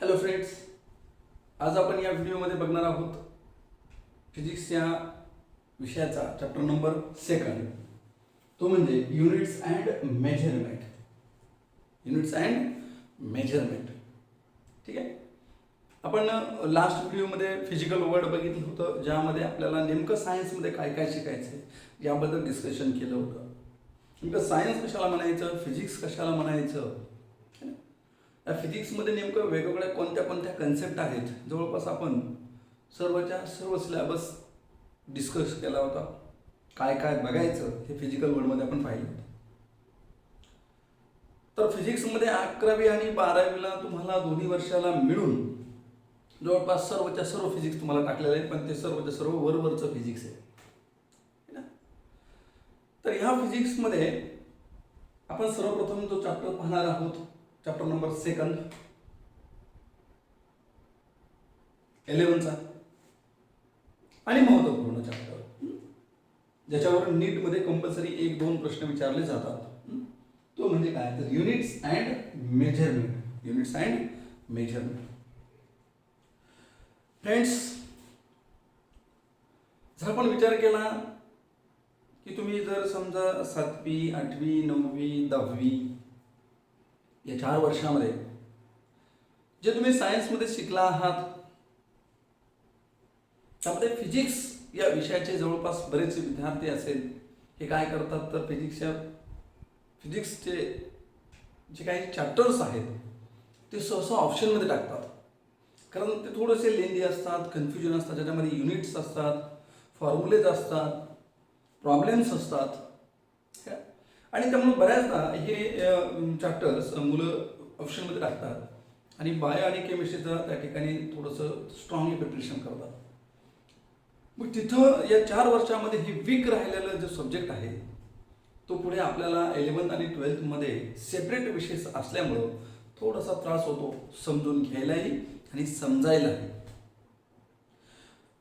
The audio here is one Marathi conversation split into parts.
हॅलो फ्रेंड्स, आज आपण या व्हिडिओमध्ये बघणार आहोत फिजिक्स या विषयाचा चॅप्टर नंबर 2, तो म्हणजे units and measurement. Units and measurement. ठीक आहे. आपण लास्ट व्हिडिओमध्ये फिजिकल वर्ड बघितलं होतं, ज्यामध्ये आपल्याला नेमकं सायन्समध्ये काय काय शिकायचं आहे याबद्दल डिस्कशन केलं होतं. नेमकं सायन्स कशाला म्हणायचं, फिजिक्स कशाला म्हणायचं, या फिजिक्समध्ये नेमकं वेगवेगळ्या कोणत्या कोणत्या कन्सेप्ट आहेत. जवळपास आपण सर्वच्या सर्व सिलेबस डिस्कस केला होता. काय काय बघायचं हे फिजिकल वर्ल्डमध्ये आपण पाहिलं होतं. तर फिजिक्समध्ये 11वी आणि 12वीला तुम्हाला दोन्ही वर्षाला मिळून जवळपास सर्वच्या सर्व फिजिक्स तुम्हाला टाकलेलं आहे, पण ते सर्वच्या सर्व वरवरचं फिजिक्स आहे. तर ह्या फिजिक्समध्ये आपण सर्वप्रथम जो चॅप्टर पाहणार आहोत, चॅप्टर नंबर 2, 11चा आणि महत्त्वपूर्ण चॅप्टर, ज्याच्यावर नीटमध्ये कंपल्सरी 1-2 प्रश्न विचारले जातात. तो म्हणजे काय, तर units and measurement. Units and measurement. Friends, जर आपण विचार केला की तुम्ही जर समजा 7वी, 8वी, 9वी, 10वी या 4 वर्षामध्ये जे तुम्ही सायन्समध्ये शिकला आहात, त्यामध्ये फिजिक्स या विषयाचे जवळपास बरेचसे विद्यार्थी असेल, हे काय करतात तर फिजिक्सचे जे काही चॅप्टर्स आहेत ते सहसा ऑप्शनमध्ये टाकतात. कारण ते थोडेसे लेंदी असतात, कन्फ्युजन असतात, ज्याच्यामध्ये युनिट्स असतात, फॉर्म्युलेज असतात, प्रॉब्लेम्स असतात. आणि त्यामुळे बऱ्याचदा हे चॅप्टर्स मुलं ऑप्शनमध्ये टाकतात आणि बायो आणि केमिस्ट्रीचं त्या ठिकाणी थोडंसं स्ट्रॉंगली प्रिपरेशन करतात. मग तिथं या 4 वर्षामध्ये हे वीक राहिलेलं जो सब्जेक्ट आहे तो पुढे आपल्याला 11th आणि 12thमध्ये सेपरेट विषय असल्यामुळं थोडासा त्रास होतो समजून घ्यायलाही आणि समजायलाही.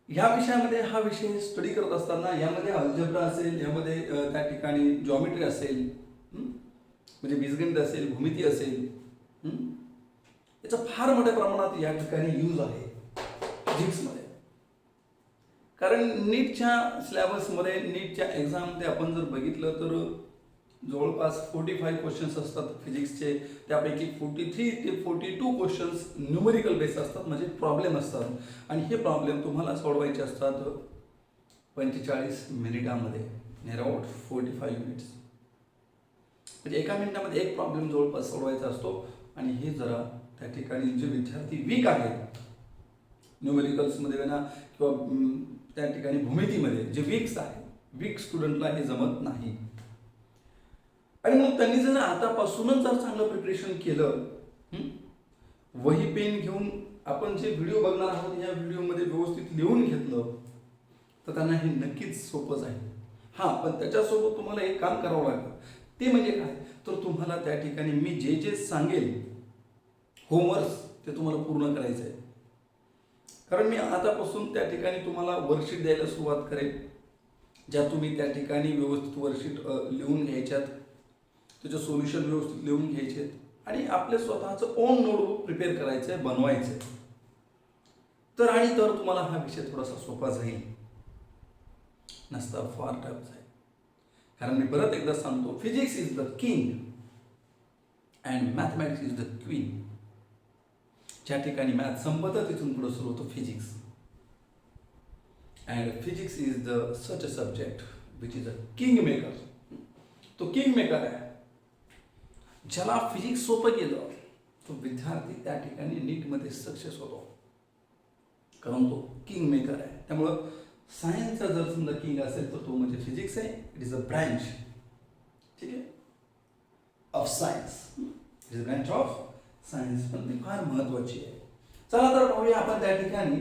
ह्या विषयामध्ये हा विषय स्टडी करत असताना यामध्ये अल्जेब्रा असेल, यामध्ये त्या ठिकाणी जॉमेट्री असेल, म्हणजे बीजगणित असेल, भूमिती असेल, याचा फार मोठ्या प्रमाणात या ठिकाणी यूज आहे फिजिक्समध्ये. कारण नीटच्या सिलेबसमध्ये, नीटच्या एक्झाममध्ये आपण जर बघितलं तर जवळपास 45 क्वेश्चन्स असतात फिजिक्सचे. त्यापैकी 43 ते 42 क्वेश्चन्स न्यूमेरिकल बेस असतात, म्हणजे प्रॉब्लेम असतात. आणि हे प्रॉब्लेम तुम्हाला सोडवायचे असतात 45 मिनिटामध्ये, नियर अबाउट 45 मिनिट्स. म्हणजे एका मिनिटामध्ये एक प्रॉब्लेम जवळपास सोडवायचा असतो. आणि हे जरा त्या ठिकाणी जे विद्यार्थी वीक आहेत न्यूमेरिकल्समध्ये ना, किंवा त्या ठिकाणी भूमितीमध्ये जे वीक्स आहे, वीक स्टुडंटला हे जमत नाही. आणि मग त्यांनी जर आतापासूनच जर चांगलं प्रिपरेशन केलं, वही पेन घेऊन आपण जे व्हिडिओ बघणार आहोत या व्हिडिओमध्ये व्यवस्थित लिहून घेतलं, तर त्यांना हे नक्कीच सोपं जाईल. हां, पण त्याच्यासोबत तुम्हाला एक काम करावं लागेल. ते म्हणजे काय, तर तुम्हाला त्या ठिकाणी मी जे जे सांगेल होमवर्क्स ते तुम्हाला पूर्ण करायचं आहे. कारण मी आतापासून त्या ठिकाणी तुम्हाला वर्कशीट द्यायला सुरुवात करेन, ज्या तुम्ही त्या ठिकाणी व्यवस्थित वर्कशीट लिहून घ्यायच्यात, त्याचं सोल्युशन व्यवस्थित लिहून घ्यायचे आणि आपले स्वतःचं ओन नोटबुक प्रिपेअर करायचं आहे, बनवायचं आहे. तर तुम्हाला हा विषय थोडासा सोपा जाईल, नसता फार टफ जाईल. कारण मी परत एकदा सांगतो, physics is the king and mathematics is the queen. ज्या ठिकाणी मॅथ संपतं तिथून पुढे सुरू होतं physics. And physics is the such a subject which is a king maker. तो किंग मेकर आहे. ज्याला फिजिक्स सोपं गेलं तो विद्यार्थी त्या ठिकाणी नीटमध्ये सक्सेस होतो, कारण तो किंग मेकर आहे. त्यामुळं सायन्सचा जर समजा किंग असेल तर तो म्हणजे फिजिक्स आहे. इट इज अ ब्रँच, ठीक आहे, of science. It is a branch of science, पण ती फार महत्त्वाची आहे. चला तर पाहूया आपण त्या ठिकाणी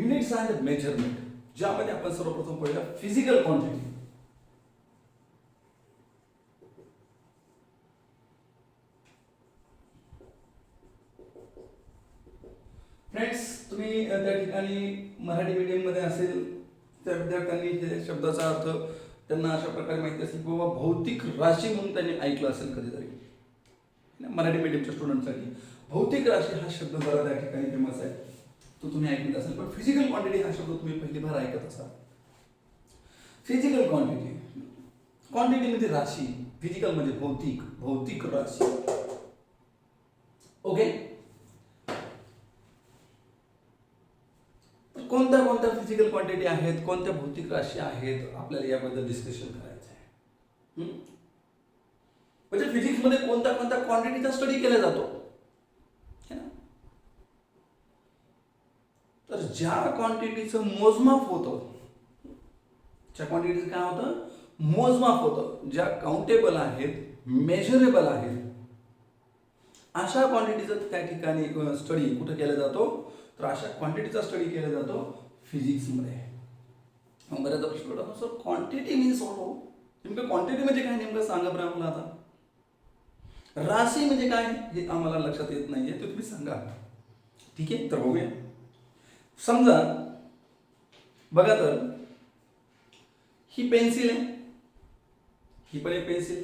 युनिट्स अँड मेजरमेंट, ज्यामध्ये आपण सर्वप्रथम पाहूया फिजिकल क्वांटिटी. फ्रेंड्स, तुम्ही त्या ठिकाणी मराठी मीडियममध्ये असेल त्या विद्यार्थ्यांनी हे शब्दाचा अर्थ त्यांना अशा प्रकारे माहिती असेल की बाबा भौतिक राशी म्हणून त्यांनी ऐकलं असेल कधीतरी. मराठी मीडियमच्या स्टुडंटसाठी भौतिक राशी हा शब्द जरा त्या ठिकाणी फेमस आहे, तो तुम्ही ऐकत असाल, पण फिजिकल क्वांटिटी हा शब्द तुम्ही पहिली बार ऐकत असाल. फिजिकल क्वांटिटी, क्वांटिटी म्हणजे राशी, फिजिकल म्हणजे भौतिक, भौतिक राशी. ओके. कोणत्या कोणत्या फिजिकल क्वांटिटी आहेत, कोणत्या भौतिक राशी आहेत, आपल्याला याबद्दल डिस्कशन करायचं आहे. म्हणजे फिजिक्स मध्ये कोणत्या कोणत्या क्वांटिटीचा स्टडी केला जातो, है ना. तर ज्या क्वांटिटीचं मोजमाप होतं, ज्या क्वांटिटीचं काय होतं, मोजमाप होतं, ज्या काउंटेबल आहेत, मेजरेबल आहेत, अशा क्वांटिटीचं त्या ठिकाणी स्टडी कुठं केला जातो, तर अशा क्वांटिटीचा स्टडी केला जातो फिजिक्समध्ये. मग बऱ्याचदा प्रश्न पडतो, सर क्वांटिटी मीन्स व्हॉट हो, नेमकं क्वांटिटी म्हणजे काय, नेमकं सांगा बरं आम्हाला. आता राशी म्हणजे काय हे आम्हाला लक्षात येत नाहीये, ते तुम्ही सांगा. ठीक आहे, तर बघूया. समजा बघा, तर ही पेन्सिल आहे, ही पण एक पेन्सिल,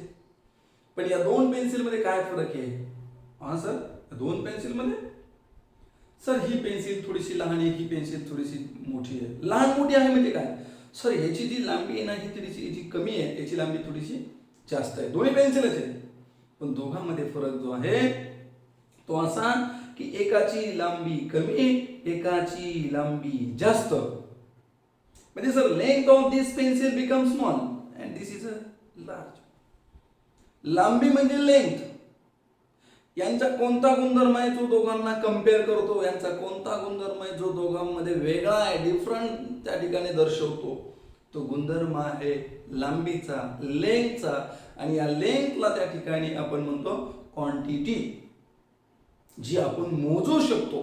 पण या दोन पेन्सिल मध्ये काय फरक आहे. हा सर, दोन पेन्सिल मध्ये सर ही पेन्सिल थोडीशी लहान आहे, ही पेन्सिल थोडीशी मोठी आहे. लहान मोठी आहे म्हणजे काय, सर ह्याची जी लांबी आहे ना ही थोडीशी जी कमी आहे, याची लांबी थोडीशी जास्त आहे. दोन्ही पेन्सिलच आहे, पण दोघांमध्ये फरक जो आहे तो असा की एकाची लांबी कमी, एकाची लांबी जास्त. म्हणजे sir length of this pencil become small and this is a large. लांबी म्हणजे लेंथ, यांचा कोणता गुणधर्म आहे जो दोघांना कम्पेअर करतो, यांचा कोणता गुणधर्म आहे जो दोघांमध्ये वेगळा आहे, डिफरंट त्या ठिकाणी दर्शवतो, तो गुणधर्म आहे लांबीचा, लेंथचा. आणि या लेंथला त्या ठिकाणी आपण म्हणतो क्वांटिटी, जी आपण मोजू शकतो,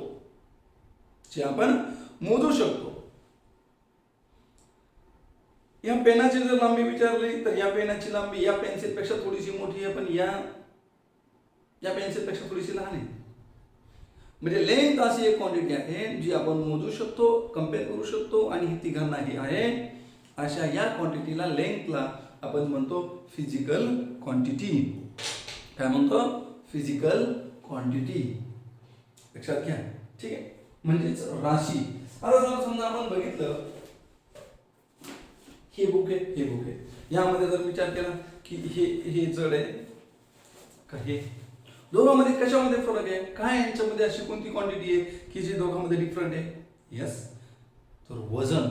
जी आपण मोजू शकतो. या पेनाची जर लांबी विचारली तर या पेनाची लांबी या पेन्सिल पेक्षा थोडीशी मोठी आहे, पण या पेन्सिल पेक्षा थोडीशी लहान आहे. म्हणजे लेंथ अशी एक क्वांटिटी आहे जी आपण मोजू शकतो, कम्पेअर करू शकतो, आणि ही तिघांनाही आहे. अशा या क्वांटिटीला, लेंथला आपण म्हणतो फिजिकल क्वांटिटी. काय म्हणतो, फिजिकल क्वांटिटी. लक्षात घ्या. ठीक आहे, म्हणजेच राशी. आता जर समजा आपण बघितलं, हे बुक आहे, हे बुक आहे, यामध्ये जर विचार केला की हे जड आहे का, हे दोघांमध्ये कशामध्ये फरक आहे, काय यांच्यामध्ये अशी कोणती क्वांटिटी आहे की जी दोघांमध्ये डिफरंट आहे. यस, तर वजन,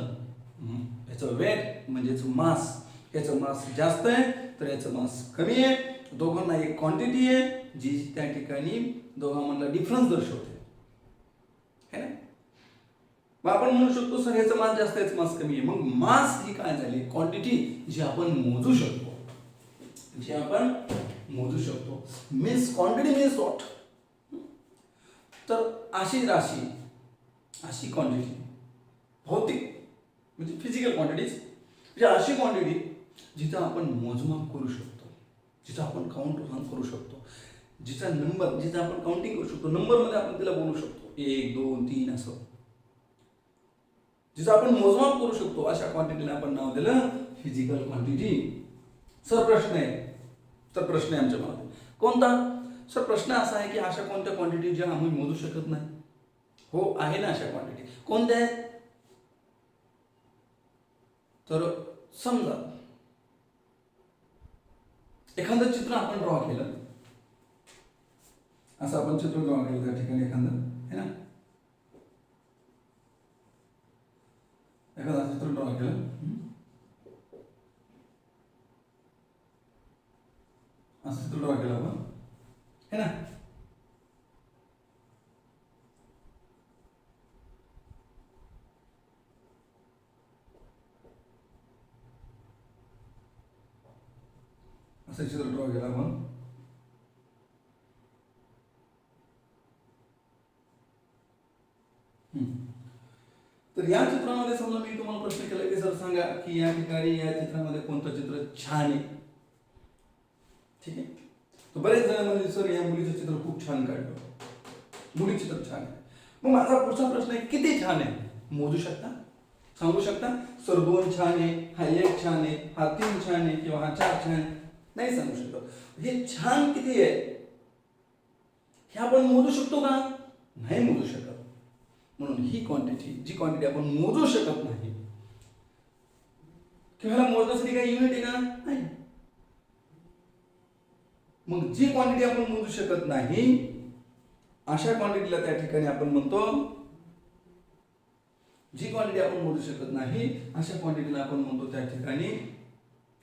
याचं वेट म्हणजेच मास, याचं मास जास्त आहे तर याचं मास कमी आहे. दोघांना एक क्वांटिटी आहे जी त्या ठिकाणी दोघांमधला डिफरन्स दर्शवते, है ना. मग आपण म्हणू शकतो सर याचं मास जास्त आहे, याचं मास कमी आहे. मग मास ही काय झाली, क्वांटिटी जी आपण मोजू शकतो, जी आपण मोजू शकतो. मीन्स क्वांटिटी मीन्स व्हॉट, तर अशी राशी, अशी क्वांटिटी, भौतिक म्हणजे फिजिकल क्वांटिटीज, म्हणजे अशी क्वांटिटी जिथं आपण मोजमाप करू शकतो, जिथं आपण काउंट करू शकतो, जिचा नंबर, जिथं आपण काउंटिंग करू शकतो, नंबरमध्ये आपण तिला बोलू शकतो 1 2 3 असं, जिथं आपण मोजमाप करू शकतो, अशा क्वांटिटीला आपण नाव दिलं फिजिकल क्वांटिटी. सर प्रश्न आहे, तर प्रश्न आहे आमच्या मनात कोणता, सर प्रश्न असा आहे की अशा कोणत्या क्वांटिटी ज्या आम्ही मोजू शकत नाही. हो आहे ना, अशा क्वांटिटी कोणत्या आहेत. तर समजा एखादं चित्र आपण ड्रॉ केलं, असं आपण चित्र ड्रॉ केलं त्या ठिकाणी एखादं, है ना, एखादं चित्र ड्रॉ केलं, असं चित्र ड्रॉ केलं आपण, है ना. असं चित्र ड्रॉ केलं आपण. तर या चित्रामध्ये समजा मी तुम्हाला प्रश्न केला की सर सांगा की या ठिकाणी या चित्रामध्ये कोणतं चित्र छान आहे. ठीक आहे, तर बरेच जण म्हणजे सर या मुलीचं चित्र खूप छान काढलं, मुली चित्र छान आहे. मग माझा पुढचा प्रश्न आहे किती छान आहे, मोजू शकता, सांगू शकता. सर 2 छान आहे, हा 1 छान आहे, हा 3 छान आहे, किंवा हा 4 छान आहे, नाही सांगू शकत. हे छान किती आहे हे आपण मोजू शकतो का? नाही मोजू शकत. म्हणून ही क्वांटिटी, जी क्वांटिटी आपण मोजू शकत नाही, किंवा मोजण्यासाठी काही युनिट आहे का? नाही. मग जी क्वांटिटी आपण मोजू शकत नाही अशा क्वांटिटीला त्या ठिकाणी आपण म्हणतो, जी क्वांटिटी आपण मोजू शकत नाही अशा क्वांटिटीला आपण म्हणतो त्या ठिकाणी,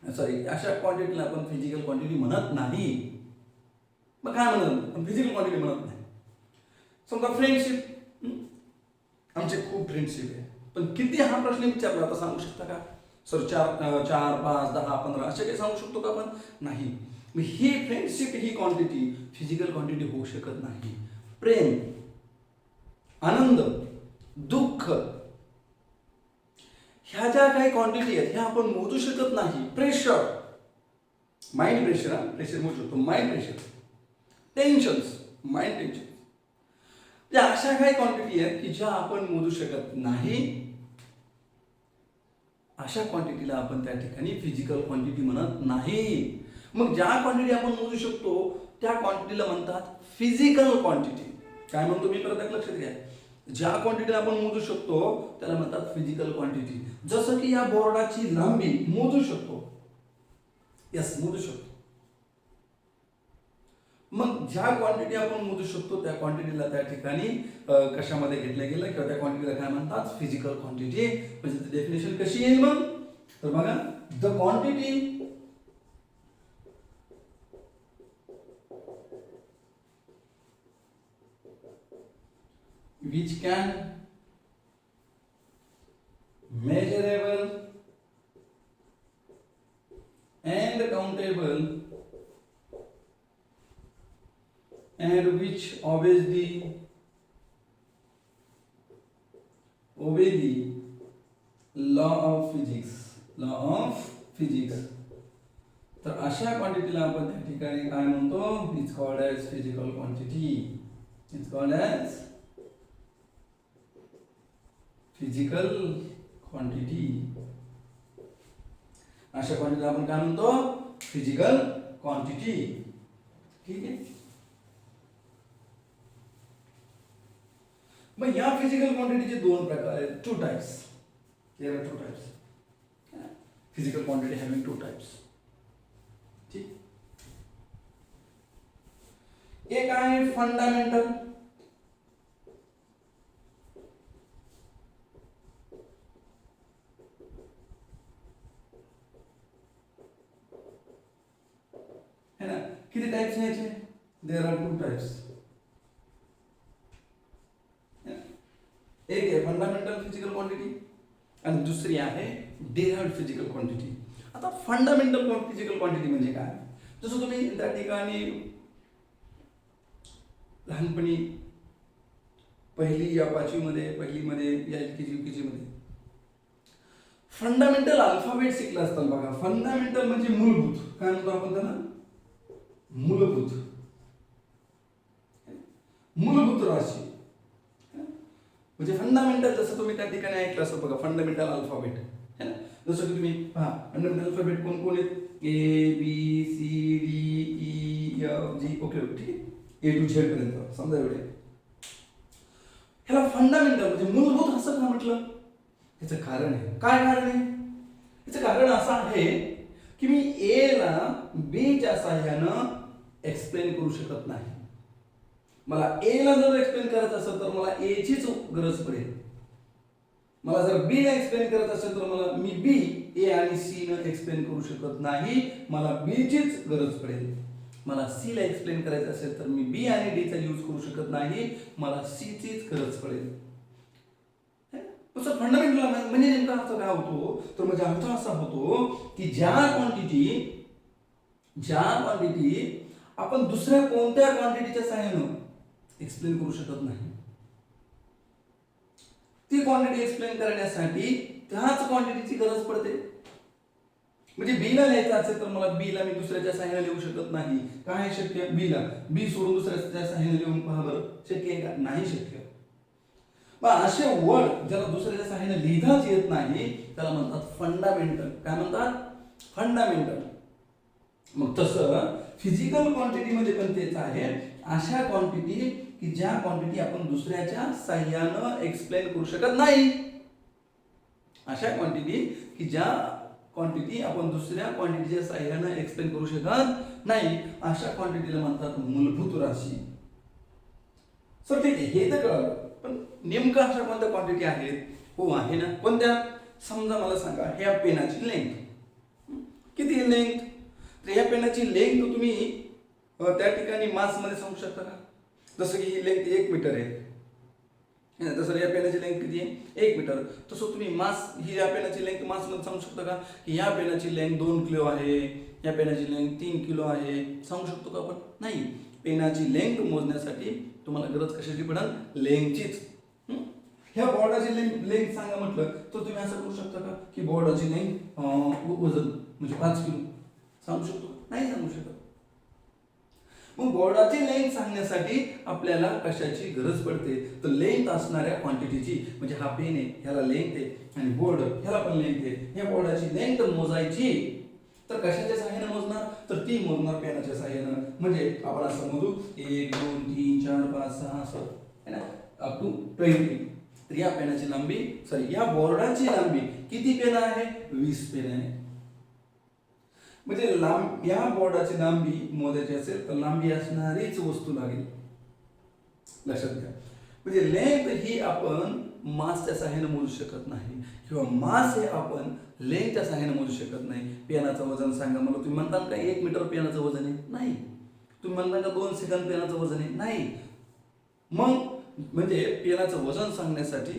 सॉरी, अशा क्वांटिटीला आपण फिजिकल क्वांटिटी म्हणत नाही. मग काय म्हणत? आपण फिजिकल क्वांटिटी म्हणत नाही. समजा फ्रेंडशिप, आमचे खूप फ्रेंडशिप आहे, पण किती हा प्रश्न विचारला आता सांगू शकता का? सर 4, 5, 10, 15 असे काही सांगू शकतो का आपण? नाही. ही फ्रेंडशिप ही क्वांटिटी फिजिकल क्वांटिटी होऊ शकत नाही. प्रेम, आनंद, दुःख, ह्या ज्या काही क्वांटिटी आहेत ह्या आपण मोजू शकत नाही. प्रेशर, माइंड प्रेशर, प्रेशर मोजू शकतो. Mind pressure, tensions, mind tension, या अशा काही क्वांटिटी आहेत की ज्या आपण मोजू शकत नाही. अशा क्वांटिटीला आपण त्या ठिकाणी फिजिकल क्वांटिटी म्हणत नाही. मग ज्या क्वांटिटी आपण मोजू शकतो त्या क्वांटिटीला म्हणतात फिजिकल क्वांटिटी. काय म्हणतो मी परत लक्षात घ्या. ज्या क्वांटिटीला आपण मोजू शकतो त्याला म्हणतात फिजिकल क्वांटिटी. जसं की या बोर्डाची लांबी मोजू शकतो. यस, मोजू शकतो. मग ज्या क्वांटिटी आपण मोजू शकतो त्या क्वांटिटीला त्या ठिकाणी कशामध्ये घेतलं गेलं किंवा त्या क्वांटिटीला काय म्हणतात? Physical quantity. म्हणजे डेफिनेशन कशी येईल मग? तर बघा, the quantity which can measurable and countable and which obey the law of physics. तर अशा क्वांटिटीला आपण त्या ठिकाणी काय म्हणतो? It's called as physical quantity. It's called as physical quantity. अशा क्वांटिटीला आपण काय म्हणतो? Physical quantity. ठीक आहे. मग या फिजिकल क्वांटिटीचे दोन प्रकार आहेत. 2 types. There are 2 types. Physical quantity having 2 types. ठीक. एक आहे फंडामेंटल, है ना. किती टाइप्स आहेत याचे? There are 2 types. एक आहे फंडामेंटल फिजिकल क्वांटिटी आणि दुसरी आहे डेराइव्हड फिजिकल क्वांटिटी. आता फंडामेंटल फिजिकल क्वांटिटी म्हणजे काय? जसं तुम्ही त्या ठिकाणी लहानपणी पहिली या 5वी मध्ये, पहिलीमध्ये या LKG UKG मध्ये फंडामेंटल अल्फाबेट शिकला असताना बघा. फंडामेंटल म्हणजे मूलभूत. काय म्हणतो आपण त्याला? मूलभूत. मूलभूत राशी म्हणजे फंडामेंटल. जसं तुम्ही त्या ठिकाणी ऐकलं असं बघा, फंडामेंटल अल्फाबेट है ना. जसं की तुम्ही पहा, फंडामेंटल अल्फाबेट कोण कोण आहेत? ABCDEFG. ओके, ठीक आहे. A to Z पर्यंत समजा एवढे. ह्याला फंडामेंटल म्हणजे मूलभूत असं का म्हटलं? याचं कारण आहे. काय कारण आहे? याचं कारण असं आहे की मी A ला B च्या साह्यानं एक्सप्लेन करू शकत नाही. मला A ला जर एक्सप्लेन करायचं असेल तर मला A चीच गरज पडेल. मला जर B ला एक्सप्लेन करायचं असेल तर मला मी B, A आणि C न एक्सप्लेन करू शकत नाही. मला B चीच गरज पडेल. मला C ला एक्सप्लेन करायचं असेल तर मी B आणि D चा यूज करू शकत नाही. मला C चीच गरज पडेल. तसं फंडामेंटल म्हणजे नेमका अर्थ काय होतो? तर म्हणजे अर्थ असा होतो की ज्या क्वांटिटी आपण दुसऱ्या कोणत्या क्वांटिटीच्या सहाय्याने एक्सप्लेन करू शकत नाही, ती क्वांटिटी एक्सप्लेन करण्यासाठी त्याच क्वांटिटीची गरज पडते. म्हणजे B ला लिहायचं असेल तर मला B ला मी दुसऱ्याच्या सहाय्याने लिहू शकत नाही. काय शक्य? B ला B सोडून दुसऱ्याच्या सहाय्याने लिहून पहा बरं, शक्य आहे का? नाही शक्य. मग असे वर्ड ज्याला दुसऱ्याच्या सहाय्याने लिहिताच येत नाही त्याला म्हणतात फंडामेंटल. काय म्हणतात? फंडामेंटल. मग तसं फिजिकल क्वांटिटी मध्ये पण तेच आहे. अशा क्वांटिटी की ज्या क्वांटिटी आपण दुसऱ्याच्या साह्यानं एक्सप्लेन करू शकत नाही. अशा क्वांटिटी की ज्या क्वांटिटी आपण दुसऱ्या क्वांटिटीच्या साह्यानं एक्सप्लेन करू शकत नाही, अशा क्वांटिटीला म्हणतात मूलभूत राशी. सर ठीक आहे, हे तर कळलं, पण नेमकं अशा कोणत्या क्वांटिटी आहेत? हो आहे ना. कोणत्या? समजा मला सांगा, ह्या पेनाची लेंथ किती लेंथ? तर ह्या पेनाची लेंथ तुम्ही त्या ठिकाणी मास मध्ये सांगू शकता का? जसं की ही लेंथ 1 मीटर आहे, तसं या पेनाची लेंथ किती आहे? 1 मीटर. तसं तुम्ही मास, ही या पेनाची लेंथ मास मध्ये सांगू शकता का? की या पेनाची लेंथ 2 किलो आहे, या पेनाची लेंथ 3 किलो आहे, सांगू शकतो का आपण? नाही. पेनाची लेंथ मोजण्यासाठी तुम्हाला गरज कशाची पडेल? लेंथचीच. ह्या बोर्डाची लेंथ सांगा म्हटलं तर तुम्ही असं करू शकता का की बोर्डाची लेंथ वजन म्हणजे 5 किलो सांगू शकतो? नाही सांगू शकत. मग बोर्डाची लेंथ सांगण्यासाठी आपल्याला कशाची गरज पडते? तर लेंथ असणाऱ्या क्वांटिटीची. म्हणजे हा पेन आहे, ह्याला लेंथ आहे, आणि बोर्ड ह्याला पण लेंथ आहे. ह्या बोर्डाची लेंथ मोजायची तर कशाच्या सहाय्याने मोजणार? तर ती मोजणार पेनाच्या सहाय्याने. म्हणजे आपण असं मोजू 1 2 3 4 5 6 7 है ना, अप टू 20. तर या पेनाची लांबी, सॉरी या बोर्डाची लांबी किती पेन आहे? 20 पेन आहे. म्हणजे या बोर्डाची लांबी मोजायची असेल तर लांबी असणारीच वस्तू लागेल, लक्षात घ्या. म्हणजे लेंथ ही आपण मासच्या सहाय्याने मोजू शकत नाही, किंवा मास हे आपण लेंथच्या सहाय्याने मोजू शकत नाही. पेनाचं वजन सांगा मला. तुम्ही म्हणता का 1 मीटर पेनाचं वजन आहे? नाही. तुम्ही म्हणता का 2 सेकंद पेनाचं वजन आहे? नाही. मग म्हणजे पेनाचं वजन सांगण्यासाठी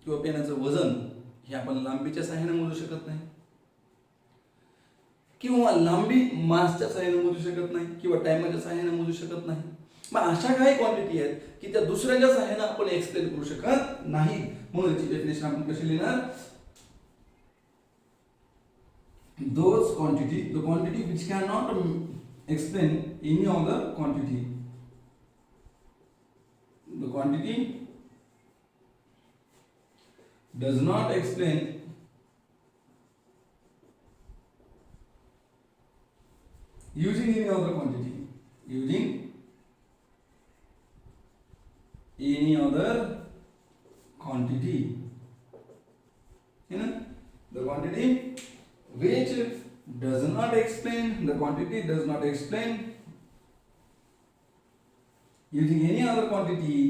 किंवा पेनाचं वजन हे आपण लांबीच्या सहाय्याने मोजू शकत नाही, किंवा लांबी मासच्या सहाय्याने मोजू शकत नाही, किंवा टाइमच्या सहाय्याने मोजू शकत नाही. मग अशा काही क्वांटिटी आहेत की त्या दुसऱ्याच्या सहाय्याने आपण एक्सप्लेन करू शकत नाही. म्हणून याची डेफिनेशन आपण कशी लिहिणार? Those quantity, the quantity which cannot explain any other quantity. The quantity does not explain using any other quantity. Using any other quantity. You know, the quantity which does not explain, the quantity does not explain using any other quantity,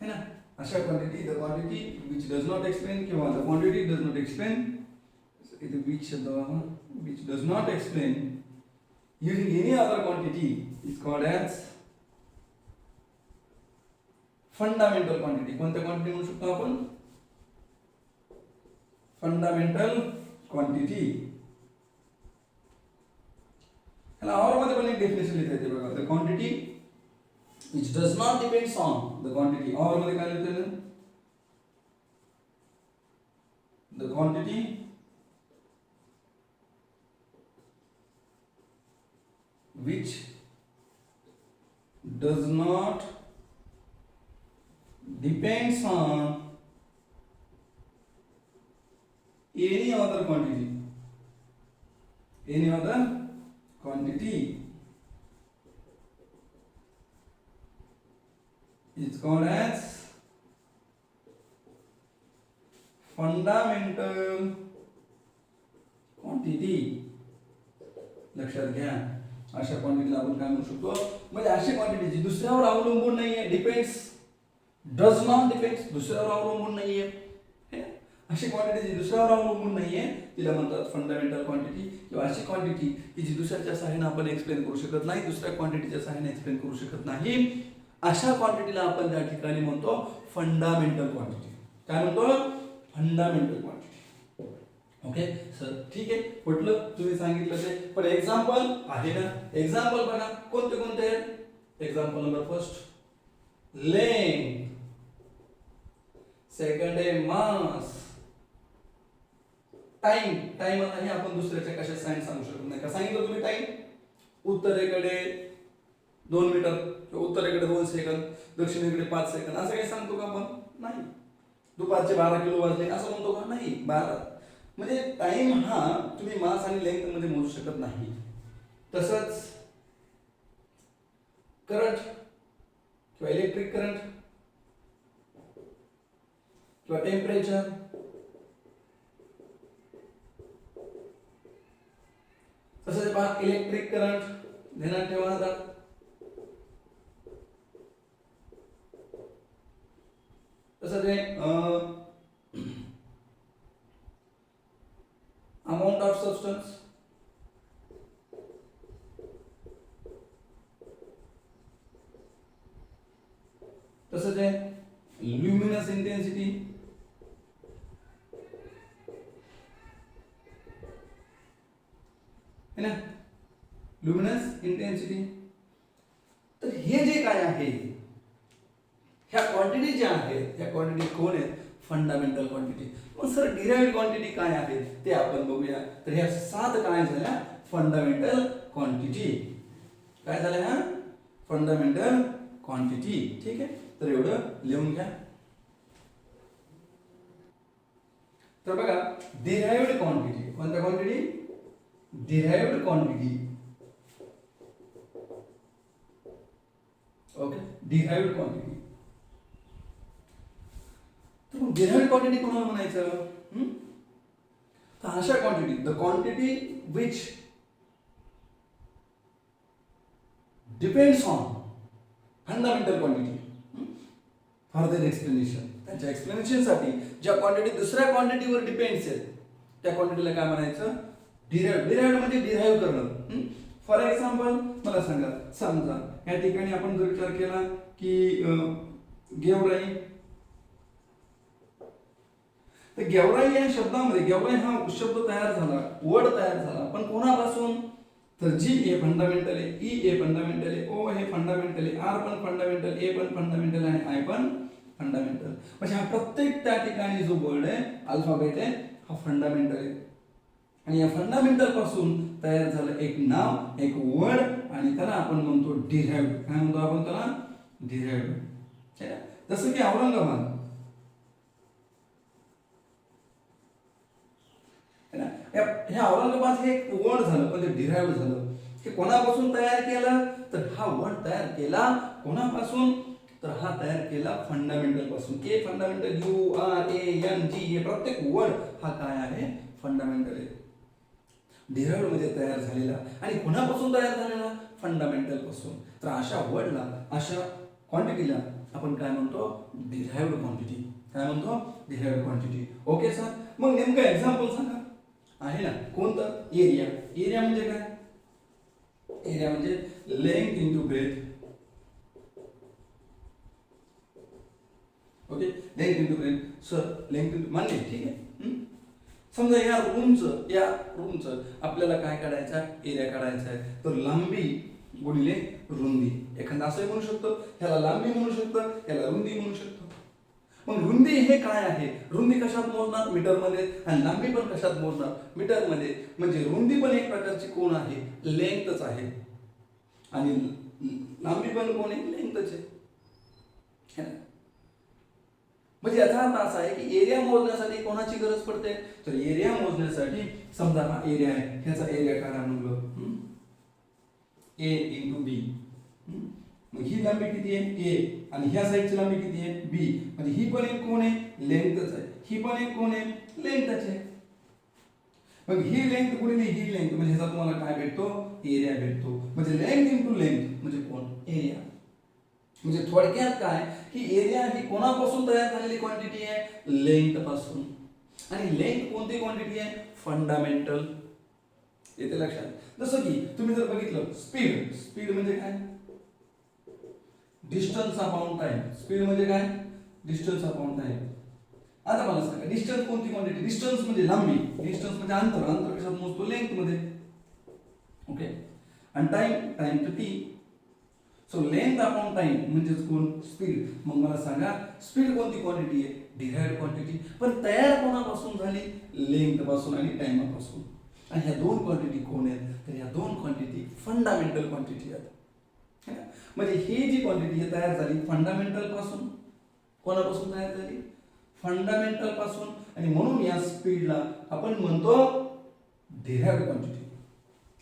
है ना. अशा quantity, the quantity which does not explain किंवा the quantity does not explain, इथे which शब्द वापरा, which does not explain using any other quantity is called as fundamental quantity. कोणत्या क्वांटिटी म्हणू शकतो आपण? Fundamental quantity. ह्याला और मध्ये पण एक डेफिनेशन लिहिता येते बघा. The quantity which does not depends on the quantity. और मध्ये काय लिहिता येईल? The quantity which does not depends on any other quantity. Any other quantity is called as fundamental quantity. लक्षात घ्या. अशा क्वांटिटीला आपण काय म्हणू शकतो? म्हणजे अशी क्वांटिटी जी दुसऱ्यावर अवलंबून नाहीये, डिपेंड्स, डज नॉट डिपेंड्स, दुसऱ्यावर अवलंबून नाहीये. अशी क्वांटिटी जी दुसऱ्यावर अवलंबून नाहीये तिला म्हणतात फंडामेंटल क्वांटिटी. किंवा अशी क्वांटिटी की जी दुसऱ्याच्या सहाय्याने आपण एक्सप्लेन करू शकत नाही, दुसऱ्या क्वांटिटीच्या सहाय्याने एक्सप्लेन करू शकत नाही, अशा क्वांटिटीला आपण त्या ठिकाणी म्हणतो फंडामेंटल क्वांटिटी. काय म्हणतो? Fundamental quantity. ओके सर, ठीक आहे, पटलं तुम्ही सांगितलं ते. पण एक्झाम्पल आहे ना, एक्झाम्पल बघा कोणते कोणते आहेत. Example number first length, second आहे मास, टाइम. टाइम आहे आपण दुसऱ्याच्या कशा सायन्स सांगू शकत नाही. का सांगितलं तुम्ही? टाइम उत्तरेकडे 2 मीटर किंवा उत्तरेकडे 2 सेकंद, दक्षिणेकडे 5 सेकंद, असं काही सांगतो का आपण? नाही. दुपारचे 12 किलो वाजले असं म्हणतो का? नाही. 12 म्हणजे टाइम हा तुम्ही मास आणि लेंथ मध्ये मोजू शकत नाही. तसंच करंट, किंवा इलेक्ट्रिक करंट किंवा टेम्परेचर, तसंच पहा इलेक्ट्रिक करंट ध्यानात ठेवा आता, तसंच अमाउंट ऑफ सबस्टन्स, तसंच ल्युमिनस इंटेन्सिटी, है ना, ल्युमिनस इंटेन्सिटी. तर हे जे काय आहे, ह्या क्वांटिटी ज्या आहेत, ह्या क्वांटिटी कोण आहेत? Fundamental quantity. मग सर डिराइव्ड क्वांटिटी काय आहेत ते आपण बघूया. तर ह्या 7 काय झाल्या? Fundamental quantity. काय झाल्या ह्या? Fundamental quantity. ठीक आहे, तर एवढं लिहून घ्या. तर बघा, डिराइव्ड क्वांटिटी, कोणत्या quantity? Derived quantity. Okay, derived quantity. तर मग डिराइव्ड क्वांटिटी कोणाला म्हणायचं? तर अशा quantity, the quantity which depends on fundamental quantity. Further explanation, त्यांच्या एक्सप्लेनेशनसाठी ज्या क्वांटिटी दुसऱ्या क्वांटिटीवर डिपेंड्स आहेत त्या क्वांटिटीला काय म्हणायचं? डिराइव्ड. डिराइव्ड म्हणजे डिराइव्ह करणं. फॉर एक्झाम्पल मला सांगा, समजा या ठिकाणी आपण जर विचार केला की गेवराई, तर गेवराई या शब्दामध्ये, गेवराई हा शब्द तयार झाला, वर्ड तयार झाला, पण कोणापासून? तर जी हे फंडामेंटल आहे, ई हे फंडामेंटल आहे, ओ हे फंडामेंटल आहे, आर पण फंडामेंटल, ए पण फंडामेंटल आणि आय पण फंडामेंटल. म्हणजे हा प्रत्येक त्या ठिकाणी जो वर्ड आहे, अल्फाबेट आहे, हा फंडामेंटल आहे. आणि या फंडामेंटल पासून तयार झालं एक नाव, एक वर्ड, आणि त्याला आपण म्हणतो डिराइव्ड. काय म्हणतो आपण त्याला? डिराइव्ड. जसं की औरंगाबाद, हे औरंगाबाद हे एक वर्ड झालं, पण ते डिराइव्ड झालं. हे कोणापासून तयार केलं? तर हा वर्ड तयार केला कोणापासून? तर हा तयार केला फंडामेंटल पासून. के fundamental, U R A N G, हे प्रत्येक वर्ड हा काय आहे? फंडामेंटल आहे. डिराइव्ड मध्ये तयार झालेला. आणि कोणापासून तयार झालेला? फंडामेंटल पासून. तर अशा वर्डला, अशा क्वांटिटीला आपण काय म्हणतो? Derived quantity. काय म्हणतो? Derived quantity. ओके सर, मग नेमकं एक्झाम्पल सांगा. आहे ना, कोणतं? एरिया. एरिया म्हणजे काय? एरिया म्हणजे length into breadth. Okay, length into breadth. Sir length into, मान्य, ठीक आहे. समजा या रूमचं आपल्याला काय काढायचं आहे? एरिया काढायचा आहे. तर लांबी गुणिले रुंदी. एखादा असंही म्हणू शकतो, ह्याला लांबी म्हणू शकतो, ह्याला रुंदी म्हणू शकतो. मग रुंदी हे काय आहे? रुंदी कशात मोजणार? मीटरमध्ये. आणि लांबी पण कशात मोजणार? मीटरमध्ये. म्हणजे रुंदी पण एक प्रकारची कोण आहे? लेंथच आहे. आणि लांबी पण कोण आहे? लेंथच आहे. म्हणजे याचा अर्थ असा आहे की एरिया मोजण्यासाठी कोणाची गरज पडते? तर एरिया मोजण्यासाठी समजा हा एरिया आहे, ह्याचा एरिया काढा म्हणलं, ए इंटू बी. मग ही लांबी किती आहे? ए. आणि ह्या साईडची लांबी किती आहे? बी. म्हणजे ही पण एक कोण आहे? लेंथच आहे. ही पण एक कोण आहे? लेंथच आहे. मग ही लेंथ गुणिले ही लेंथ, म्हणजे ह्याचा तुम्हाला काय भेटतो? एरिया भेटतो. म्हणजे लेंथ इंटू लेंथ म्हणजे कोण? एरिया. म्हणजे थोडक्यात काय की एरिया ही कोणापासून तयार झालेली क्वांटिटी आहे? लेंथ पासून. आणि लेंथ कोणती क्वांटिटी आहे? फंडामेंटल. येते लक्षात? जसं की तुम्ही जर बघितलं स्पीड, स्पीड म्हणजे काय? Distance upon time. स्पीड म्हणजे काय? Distance upon time. आता मला सांगा, डिस्टन्स कोणती क्वांटिटी? डिस्टन्स म्हणजे लांबी, डिस्टन्स म्हणजे अंतर. अंतर कशात मोजतो? लेंथ मध्ये. ओके, आणि time, time to T. So length upon time म्हणजेच कोण? स्पीड. मग मला सांगा, स्पीड कोणती क्वांटिटी आहे? Derived quantity. पण तयार कोणापासून झाली? लेंथ पासून आणि टाइम पासून. आणि ह्या दोन क्वांटिटी कोण आहेत? तर ह्या दोन क्वांटिटी फंडामेंटल क्वांटिटी आहेत. म्हणजे ही जी क्वांटिटी आहे तयार झाली फंडामेंटल पासून. कोणापासून तयार झाली? फंडामेंटल पासून. आणि म्हणून या स्पीडला आपण म्हणतो डिराइव्ड क्वांटिटी.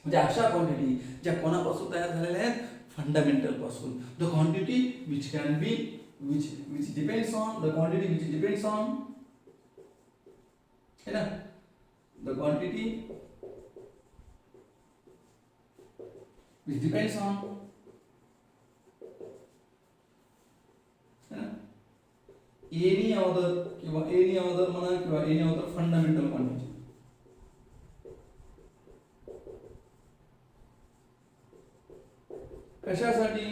म्हणजे अशा क्वांटिटी ज्या कोणापासून तयार झालेल्या आहेत? फंडामेंटल पासून. The quantity which can be which depends on the quantity which depends on, है ना, the quantity which depends on, है ना, any other किंवा any other म्हणा किंवा any other fundamental quantity. कशासाठी?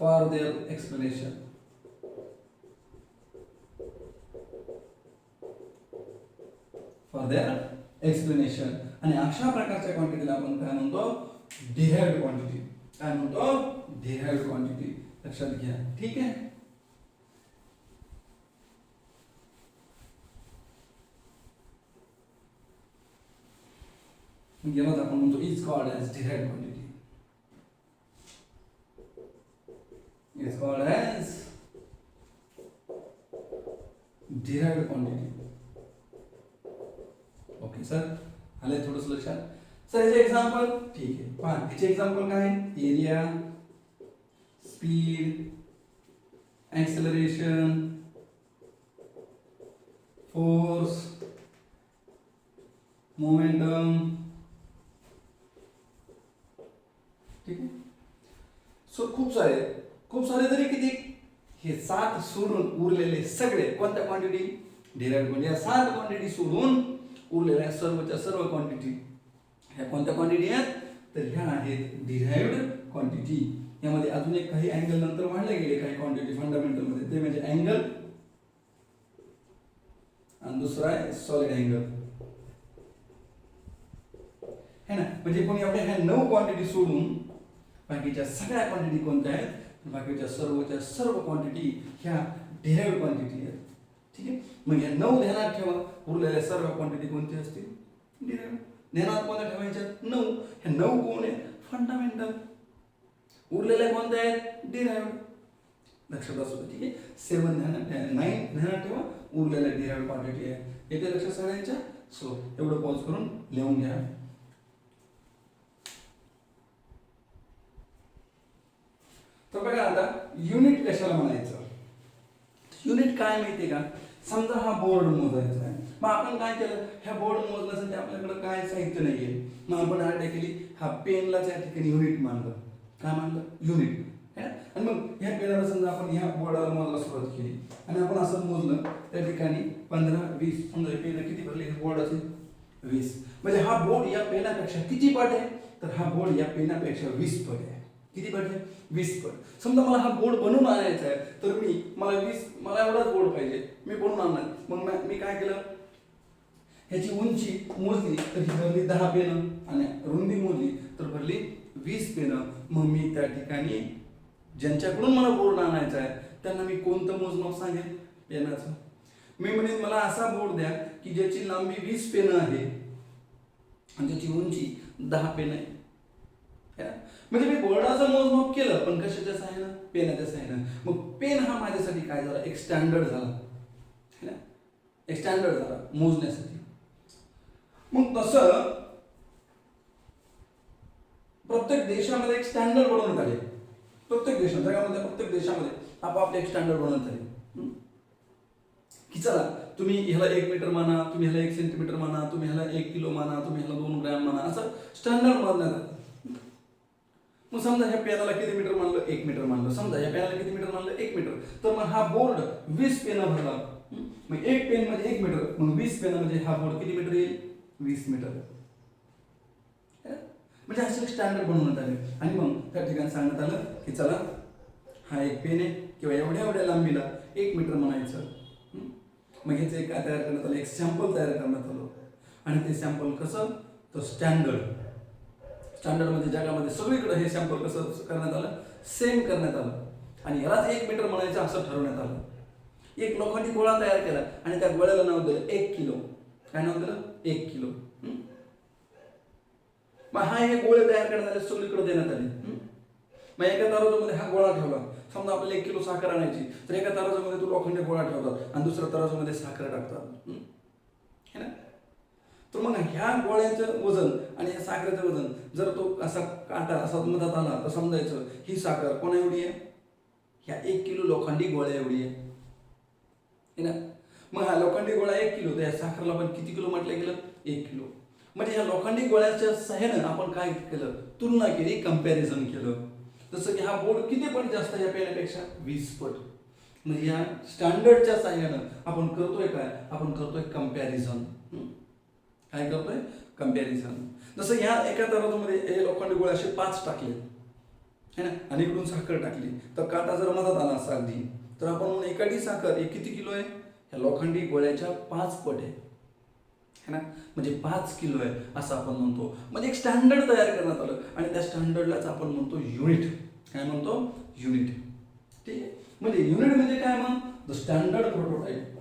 for their explanation. For their explanation. आणि अशा प्रकारच्या क्वांटिटीला आपण काय म्हणतो? Derived quantity. काय म्हणतो? Derived quantity. लक्षात घ्या. ठीक आहे. यालाच आपण म्हणतो is called as derived quantity. is called as derived quantity. Okay sir, आले थोडंस लक्षात. सर याचे एक्झाम्पल ठीक आहे. पहा याचे एक्झाम्पल काय आहे? Area, speed, acceleration, force, momentum. ठीक आहे. सो खूप सारे तरी किती? हे 7 सोडून उरलेले सगळे कोणत्या क्वांटिटी? डिराइव्हड म्हणजे 7 क्वांटिटी सोडून उरलेल्या सर्वच्या सर्व क्वांटिटी ह्या कोणत्या क्वांटिटी आहेत? तर ह्या आहेत डिराइव्हड क्वांटिटी. यामध्ये अजून एक काही अँगल नंतर वाढले गेले काही क्वांटिटी फंडामेंटल मध्ये, ते म्हणजे अँगल आणि दुसरा आहे सॉलिड अँगल, है ना. म्हणजे कोणी एवढ्या ह्या 9 क्वांटिटी सोडून बाकीच्या सगळ्या क्वांटिटी कोणत्या आहेत? बाकीच्या सर्व क्वांटिटी ह्या डिराइव्हड क्वांटिटी आहेत. ठीक आहे. मग ह्या 9 ध्यानात ठेवा. उरलेल्या सर्व क्वांटिटी कोणत्या असतील? डिराइव्हड. ध्यानात कोणत्या ठेवायच्या? 9. ह्या 9 कोण आहेत? फंडामेंटल. उरलेल्या कोणत्या आहेत? डिराइव्हड. लक्षात असू दे. ठीक आहे. 7 ध्यानात 9 ध्यानात ठेवा. उरलेल्या डिराइव्हड क्वांटिटी आहे. येते लक्षात सगळ्यांच्या? सो एवढं पॉज करून लिहून घ्या. तर बघा आता युनिट कशाला म्हणायचं? युनिट काय माहितीये का? समजा हा बोर्ड मोजायचा आहे. मग आपण काय केलं? ह्या बोर्ड मोजण्यासाठी आपल्याकडे काय साहित्य नाहीये. मग आपण आयडिया केली, हा पेनला त्या ठिकाणी युनिट मानलं. काय मानलं? युनिट. आणि मग ह्या पेनाला समजा आपण ह्या बोर्डाला मोजायला सुरुवात केली आणि आपण असं मोजलं त्या ठिकाणी 15, 20. समजा पेन किती भरले? बोर्डाचे 20. म्हणजे हा बोर्ड या पेनापेक्षा किती पट आहे? तर हा बोर्ड या पेनापेक्षा 20 पट आहे. किती पट आहे? 20 पट. समजा मला हा बोर्ड बनवून आणायचा आहे, तर मला एवढाच बोर्ड पाहिजे, मी बनवून आणणार. मग मी काय केलं? ह्याची उंची मोजली तर ही भरली 10 पेनं आणि रुंदी मोजली तर भरली 20 पेनं. मग मी त्या ठिकाणी ज्यांच्याकडून मला बोर्ड आणायचा आहे त्यांना मी कोणतं मोजमाप सांगेल? पेनाचं. मी म्हणेन मला असा बोर्ड द्या की ज्याची लांबी 20 पेनं आहे आणि त्याची उंची 10 पेनं आहे. म्हणजे मी बोर्डाचं मोजमाप केलं, पण कशाच्या सहाय्यानं? पेनाच्या सहाय्यानं. मग पेन हा माझ्यासाठी काय झाला? एक स्टँडर्ड झाला, है ना. एक स्टँडर्ड झाला मोजण्यासाठी. मग तसं प्रत्येक देशामध्ये एक स्टँडर्ड बनवण्यात आले. प्रत्येक देशात, जगामध्ये प्रत्येक देशामध्ये आपापले एक स्टँडर्ड बनवण्यात आले. की चला तुम्ही ह्याला 1 मीटर माना, तुम्ही ह्याला 1 सेंटीमीटर माना, तुम्ही ह्याला 1 किलो माना, तुम्ही ह्याला 2 ग्रॅम माना, असं स्टँडर्ड मानण्यात आलं. मग समजा ह्या पेनाला किती मीटर मानलं? 1 मीटर मानलं. समजा ह्या पेनाला किती मीटर मानलं? 1 मीटर. तर मग हा बोर्ड 20 पेनं भरला. मग 1 पेन म्हणजे 1 मीटर. मग 20 पेन म्हणजे हा बोर्ड किती मीटर येईल? 20 मीटर. म्हणजे असे स्टँडर्ड बनवण्यात आले. आणि मग त्या ठिकाणी सांगण्यात आलं की चला हा एक पेन आहे किंवा एवढ्या लांबीला 1 मीटर म्हणायचं. मग ह्याचं एक काय तयार करण्यात आलं? एक सॅम्पल तयार करण्यात आलं. आणि ते सॅम्पल कसं? तर स्टँडर्ड म्हणजे जगामध्ये सगळीकडे हे सॅम्पल कसं करण्यात आलं? सेम करण्यात आलं. आणि यालाच 1 मीटर म्हणायचं असं ठरवण्यात आलं. एक लोखंडी गोळा तयार केला आणि त्या गोळ्याला नाव दिलं 1 किलो. काय नाव दिलं? 1 किलो. मग हे गोळे तयार करण्यात आले, सगळीकडे देण्यात आले. मग एका तराजूमध्ये हा गोळा ठेवला. समजा आपल्याला 1 किलो साखर आणायची, तर एका तराजूमध्ये तो लोखंडी गोळा ठेवतात आणि दुसऱ्या तराजूमध्ये साखर टाकतात, है ना. तर मग ह्या गोळ्याचं वजन आणि या साखरेचं वजन जर तो असा काटा असा मधात आला तर समजायचं ही साखर कोणा एवढी आहे, ह्या 1 किलो लोखंडी गोळ्या एवढी आहे ना. मग हा लोखंडी गोळा 1 किलो, तर या साखरला पण किती किलो म्हटलं गेलं, 1 किलो. म्हणजे ह्या लोखंडी गोळ्याच्या सहाय्यानं आपण काय केलं, तुलना केली, कंपॅरिझन केलं. जसं की हा बोर्ड किती पट जास्त या पेनापेक्षा 20 पट. म्हणजे या स्टँडर्डच्या सहाय्यानं आपण करतोय काय, आपण करतोय कंपॅरिझन. काय करतोय, कंपॅरिझन. जसं ह्या एका तराजूमध्ये हे लोखंडी गोळे असे 5 टाकले है ना, आणि इकडून साखर टाकली, तर काटा जर मधात आला असा अगदी, तर आपण म्हणून एकाडी साखर हे किती किलो आहे, ह्या लोखंडी गोळ्याच्या 5 पट आहे है ना, म्हणजे 5 किलो आहे असं आपण म्हणतो. म्हणजे एक स्टँडर्ड तयार करण्यात आलं आणि त्या स्टँडर्डलाच आपण म्हणतो युनिट. काय म्हणतो, युनिट. ठीक आहे. म्हणजे युनिट म्हणजे काय, मग the standard prototype.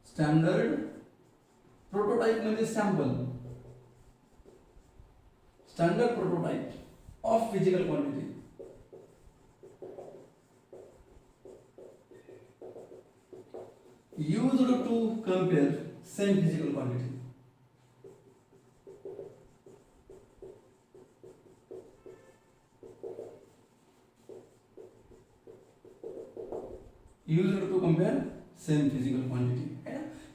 Standard prototype म्हणजे sample. Standard prototype of physical quantity. Used to compare same physical quantity. Used to compare same physical quantity.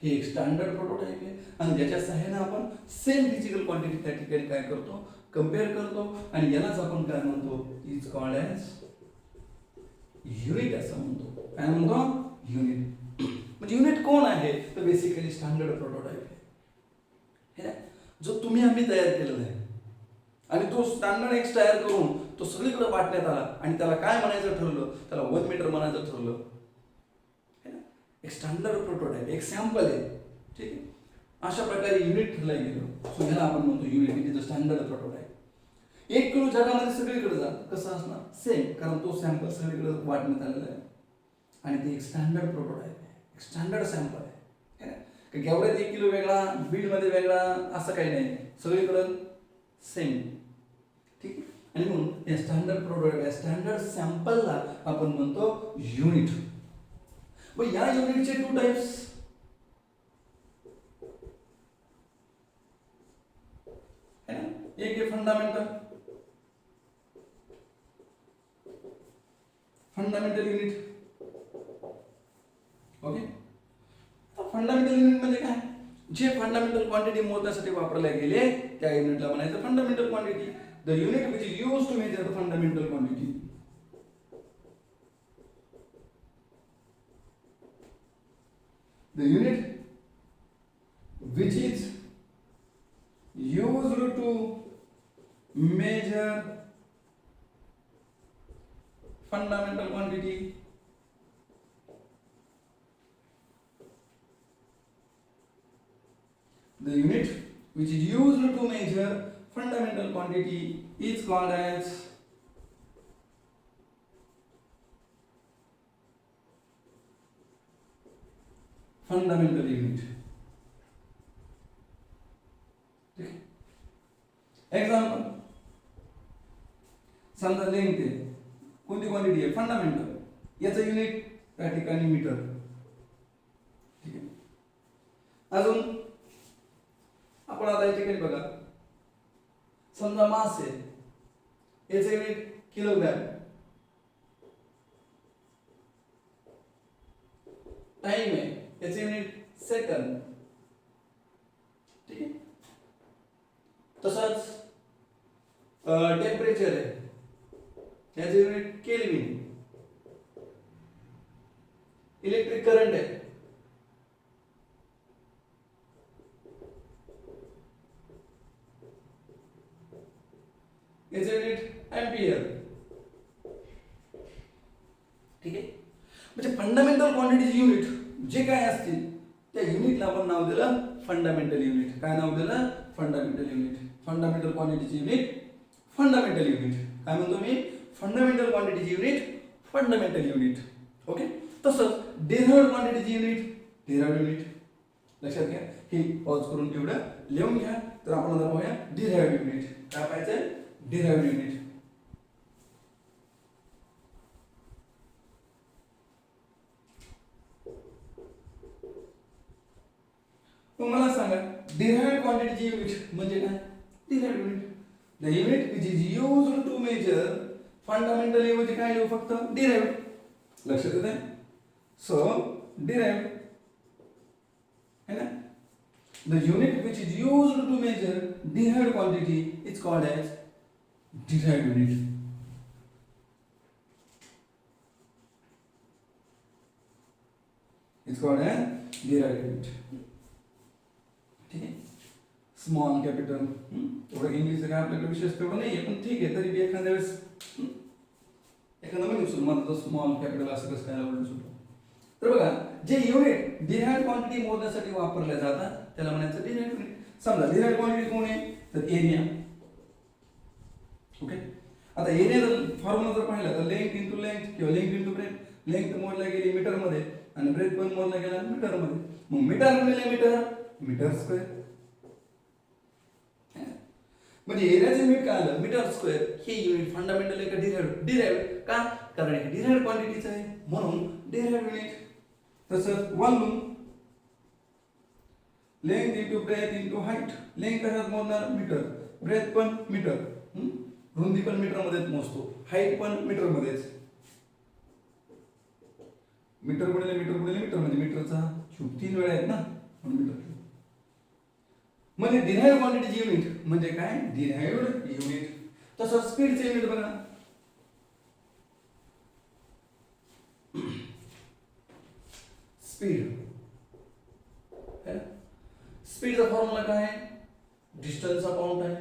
हे एक स्टँडर्ड प्रोटोटाइप आहे आणि ज्याच्या सहाय्याने आपण सेम फिजिकल क्वांटिटी त्या ठिकाणी काय करतो, कंपेअर करतो आणि यालाच आपण काय म्हणतो, इज कॉल्ड ॲज युनिट असं म्हणतो. काय म्हणतो, युनिट. म्हणजे युनिट कोण आहे, तर बेसिकली स्टँडर्ड प्रोटोटाइप आहे जो तुम्ही आम्ही तयार केलेला आहे आणि तो स्टँडर्ड एक्स तयार करून तो सगळीकडे वाटण्यात आला आणि त्याला काय म्हणायचं ठरलं, त्याला 1 मीटर म्हणायचं ठरलं है ना. एक स्टँडर्ड प्रोटोटाइप, एक सॅम्पल आहे. ठीक आहे. अशा प्रकारे युनिट ठरलं गेलं. सो ह्याला आपण म्हणतो unit. It is a standard prototype. 1 kilo जगामध्ये सगळीकडे जा कसं असणार, सेम, कारण तो सॅम्पल सगळीकडे वाटण्यात आलेला आहे आणि ते एक स्टँडर्ड प्रोटोटाइप आहे, एक स्टँडर्ड सॅम्पल आहे ना. गेवड्यात 1 किलो वेगळा, बीडमध्ये वेगळा असं काही नाही, सगळीकडं सेम. ठीक आहे. आणि म्हणून या स्टँडर्ड प्रोटोटाइप, या स्टँडर्ड सॅम्पलला आपण म्हणतो युनिट. मग या युनिटचे 2 टाइप्स है ना. एक आहे fundamental. Fundamental unit. Okay. Fundamental unit म्हणजे काय, जे फंडामेंटल क्वांटिटी मोजण्यासाठी वापरले गेले त्या युनिटला म्हणायचं fundamental quantity. The unit which is used to measure the fundamental quantity. The unit which is used to measure fundamental quantity the unit which is used to measure fundamental quantity is called as fundamental unit. Example, समजा लेंथ आहे, कोणती क्वांटिटी आहे, फंडामेंटल, याचं युनिट त्या ठिकाणी मीटर. ठीक आहे. अजून आपण आता या ठिकाणी बघा, समजा मास आहे, याचं युनिट किलोग्रॅम. टाइम आहे, याचे युनिट सेकंद. ठीक आहे. तसंच टेम्परेचर आहे, याचे युनिट केल्विन. इलेक्ट्रिक करंट आहे, याचे युनिट एम्पियर. ठीक आहे. म्हणजे फंडामेंटल क्वांटिटीचे युनिट जे काय असतील त्या युनिटला आपण नाव दिलं फंडामेंटल युनिट. काय नाव दिलं, फंडामेंटल युनिट. फंडामेंटल क्वांटिटीचे युनिट फंडामेंटल युनिट. काय म्हणतो मी, फंडामेंटल क्वांटिटीचे युनिट फंडामेंटल युनिट. ओके. तसंच डेराइव्ड क्वांटिटीचे युनिट डेराइव्ड युनिट. लक्षात घ्या, हे पॉज करून एवढं लिहून घ्या. तर आपण आता पाहूया डेराइव्ड युनिट. काय पाहिजे, डेराइव्ड युनिट. मग मला सांगा डिराइव्हड क्वांटिटीची युनिट म्हणजे काय? Derived unit. The unit which is used to measure fundamental ऐवजी काय लिहू फक्त डिराइव्हड. लक्षात येत आहे? सो डिराइव्हड है ना. The unit which is used to measure derived quantity is called as derived unit. It's called as derived unit. ठीक आहे. स्मॉल कॅपिटल थोडं इंग्लिश काय आपल्याकडे विशेष तेवढं नाही आहे पण ठीक आहे तरी बी एखाद्या वेळेस एखादा पण विसरून मला स्मॉल कॅपिटल असं कसं काय आवडलं सुद्धा. तर बघा जे युनिट डिराइव्हड क्वांटिटी मोजण्यासाठी वापरले जातात त्याला म्हणायचं डिराइव्हड युनिट. समजा डिराइव्हड क्वांटिटी कोण आहे तर एरिया. ओके. आता एरियाचा फॉर्म्युला जर पाहिला तर लेंथ इंटू लेंथ किंवा लेंथ इंटू ब्रेथ. लेंथ मोजला गेली मीटर मध्ये आणि ब्रेथ पण मोजला गेला मीटर मध्ये. मग मीटर गुणिले मीटर मीटर स्क्वेअर. म्हणजे एरियाचे युनिट काय आलं मीटर स्क्वेअर. हे युनिट फंडामेंटल आहे का डिराइव्हड? डिराइव्हड का? कारण हे डिराइव्हड क्वांटिटीच आहे म्हणून डिराइव्हड युनिट. तसंच volume length into breadth into height. Length कशात मोजणार मीटर. ब्रेथ पण मीटर. रुंदी पण मीटर मध्येच मोजतो. हाईट पण मीटर मध्येच. मीटर गुणिले मीटर गुणिले मीटर म्हणजे मीटरचा क्यूब 3 वेळा आहेत ना म्हणून मीटर क्यूब. म्हणजे डिराइव्हड क्वांटिटीची युनिट म्हणजे काय डिराइव्हड युनिट. तसं स्पीडचे युनिट बघा. स्पीड है ना. स्पीडचा फॉर्म्युला काय आहे डिस्टन्स अपॉन टाइम.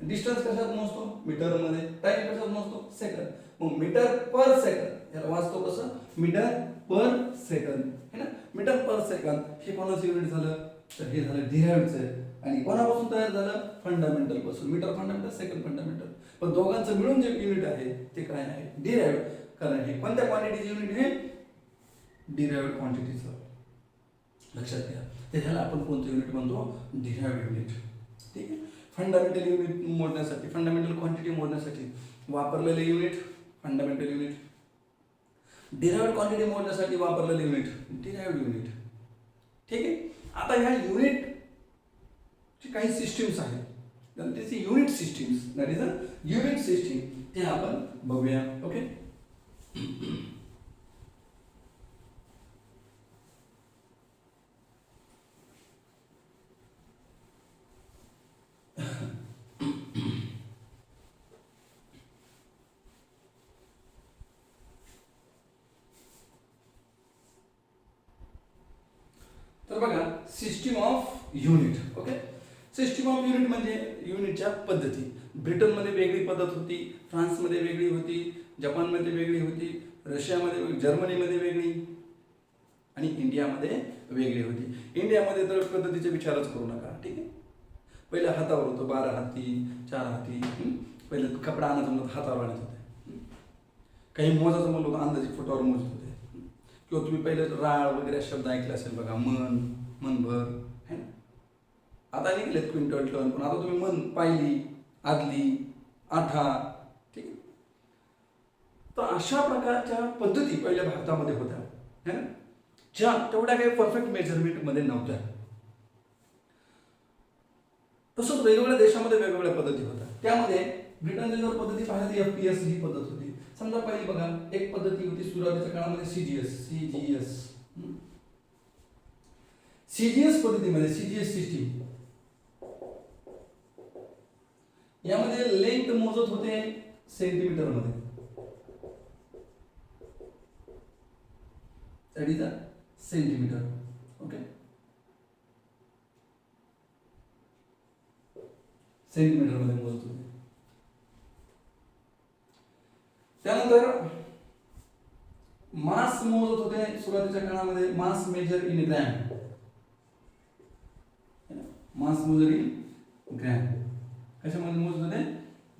डिस्टन्स कशात मोजतो मीटर मध्ये. टाइम कशात मोजतो सेकंद. मग मीटर पर सेकंद याला वाचतो कसं मीटर पर सेकंद है ना. मीटर पर सेकंद हे कोणाचं युनिट झालं तर हे झालं डिराइव्हडचं. आणि कोणापासून तयार झालं फंडामेंटल पासून. Metre fundamental second fundamental. पण दोघांचं मिळून जे युनिट आहे ते काय आहे डिराइव्हड. कारण हे कोणत्या क्वांटिटीचे युनिट हे डिराइव्हड क्वांटिटीचं. लक्षात घ्या. तर ह्याला आपण कोणतं युनिट म्हणतो डिराइव्हड युनिट. ठीक आहे. फंडामेंटल युनिट मोजण्यासाठी फंडामेंटल क्वांटिटी मोजण्यासाठी वापरलेले unit fundamental unit. Derived quantity मोजण्यासाठी वापरलेले युनिट डिराइव्हड युनिट. ठीक आहे. आता ह्या युनिट ची काही सिस्टीम्स आहेत. त्याची unit systems that is a unit system ते आपण बघूया. ओके. तर बघा system of unit. Okay. System of unit म्हणजे युनिटच्या पद्धती. ब्रिटनमध्ये वेगळी पद्धत होती, फ्रान्समध्ये वेगळी होती, जपानमध्ये वेगळी होती, रशियामध्ये जर्मनीमध्ये वेगळी आणि इंडियामध्ये वेगळी होती. इंडियामध्ये तर पद्धतीचे विचारच करू नका. ठीक आहे. पहिल्या हातावर होतं 12 हाती 4 हाती. पहिले कपडा आणायचं म्हणत हातावर आणत होते. काही मोजायचं म्हणलं होतं अंदाजे फुटावर मोजत होते. किंवा तुम्ही पहिले राळ वगैरे शब्द ऐकले असेल बघा मन मनभर है ना. आता निघलेत क्विंटल टन पण आता तुम्ही मन पाहिली आदली आठा. ठीक आहे. तर अशा प्रकारच्या पद्धती पहिल्या भारतामध्ये होत्या है ना ज्या तेवढ्या काही परफेक्ट मेजरमेंट मध्ये नव्हत्या. तसंच वेगवेगळ्या देशामध्ये वेगवेगळ्या पद्धती होत्या. त्यामध्ये ब्रिटनची जर पद्धती पाहिली तर FPS ही पद्धत होती. समजा पहिली बघा एक पद्धती होती सुरुवातीच्या काळामध्ये सीजीएस पद्धतीमध्ये सीजीएस सिस्टीम यामध्ये लेंथ मोजत होते सेंटीमीटर मध्ये. That is a centimetre. Okay. Centimetre मध्ये मोजत होते. त्यानंतर मास मोजत होते सुरुवातीच्या काळामध्ये mass measure in gram. Mass measure in gram कशामध्ये मोजत होते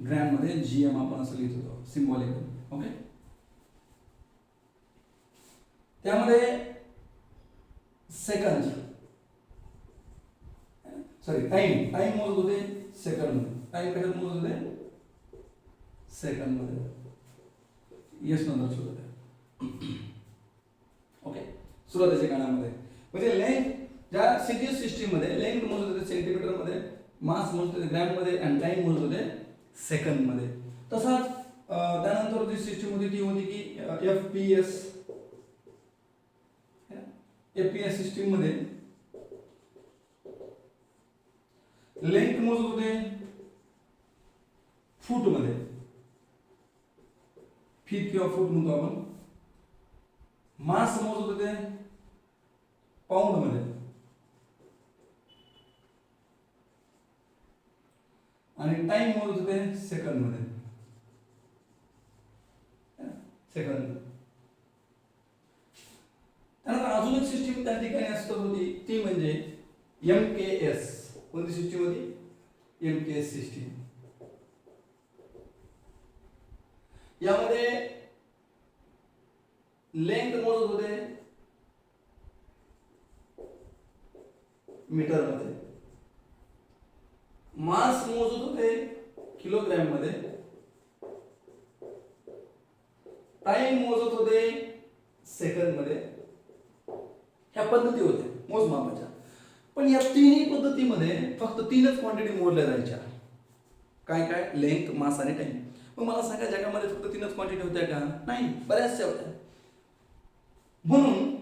ग्रॅम मध्ये. GM आपण असं लिहित होतो सिम्बॉलिकल. ओके. त्यामध्ये सेकंद सॉरी टाइम मोजत होते सेकंड मध्ये. टाइम कशात मोजत होते सेकंड मध्ये. येस नंतर सुरू. ओके. सुरुवातीच्या काळामध्ये. म्हणजे लेंथ ज्या सीजीएस सिस्टीम मध्ये लेंथ मोजत होते सेंटीमीटर मध्ये, मास मोजत होते ग्रॅम मध्ये आणि टाइम मोजत होते सेकंद मध्ये. तसाच त्यानंतर जी सिस्टीम होती ती होती की एफपीएस सिस्टीम मध्ये लेंथ मोजत होते फूट मध्ये, फीट किंवा फूट म्हणतो आपण. मास मोजत होते पाऊंड मध्ये आणि टाइम मोजत होते सेकंद मध्ये. सेकंद. त्यानंतर अजून एक सिस्टीम त्या ठिकाणी असत होती ती म्हणजे एमकेएस. कोणती सिस्टीम होती? MKS system. यामध्ये लेंथ मोजत होते मीटर मध्ये, मास मोजत होते किलोग्रॅम मध्ये, टाइम मोजत होते सेकंद मध्ये. ह्या पद्धती होत्या मोजमापाच्या. पण या तिन्ही पद्धतीमध्ये फक्त तीनच क्वांटिटी मोजल्या जायच्या. काय काय? लेंथ, मास आणि टाइम. मग मला सांगा जगामध्ये फक्त तीनच क्वांटिटी होत्या का? नाही, बऱ्याचशा होत्या. म्हणून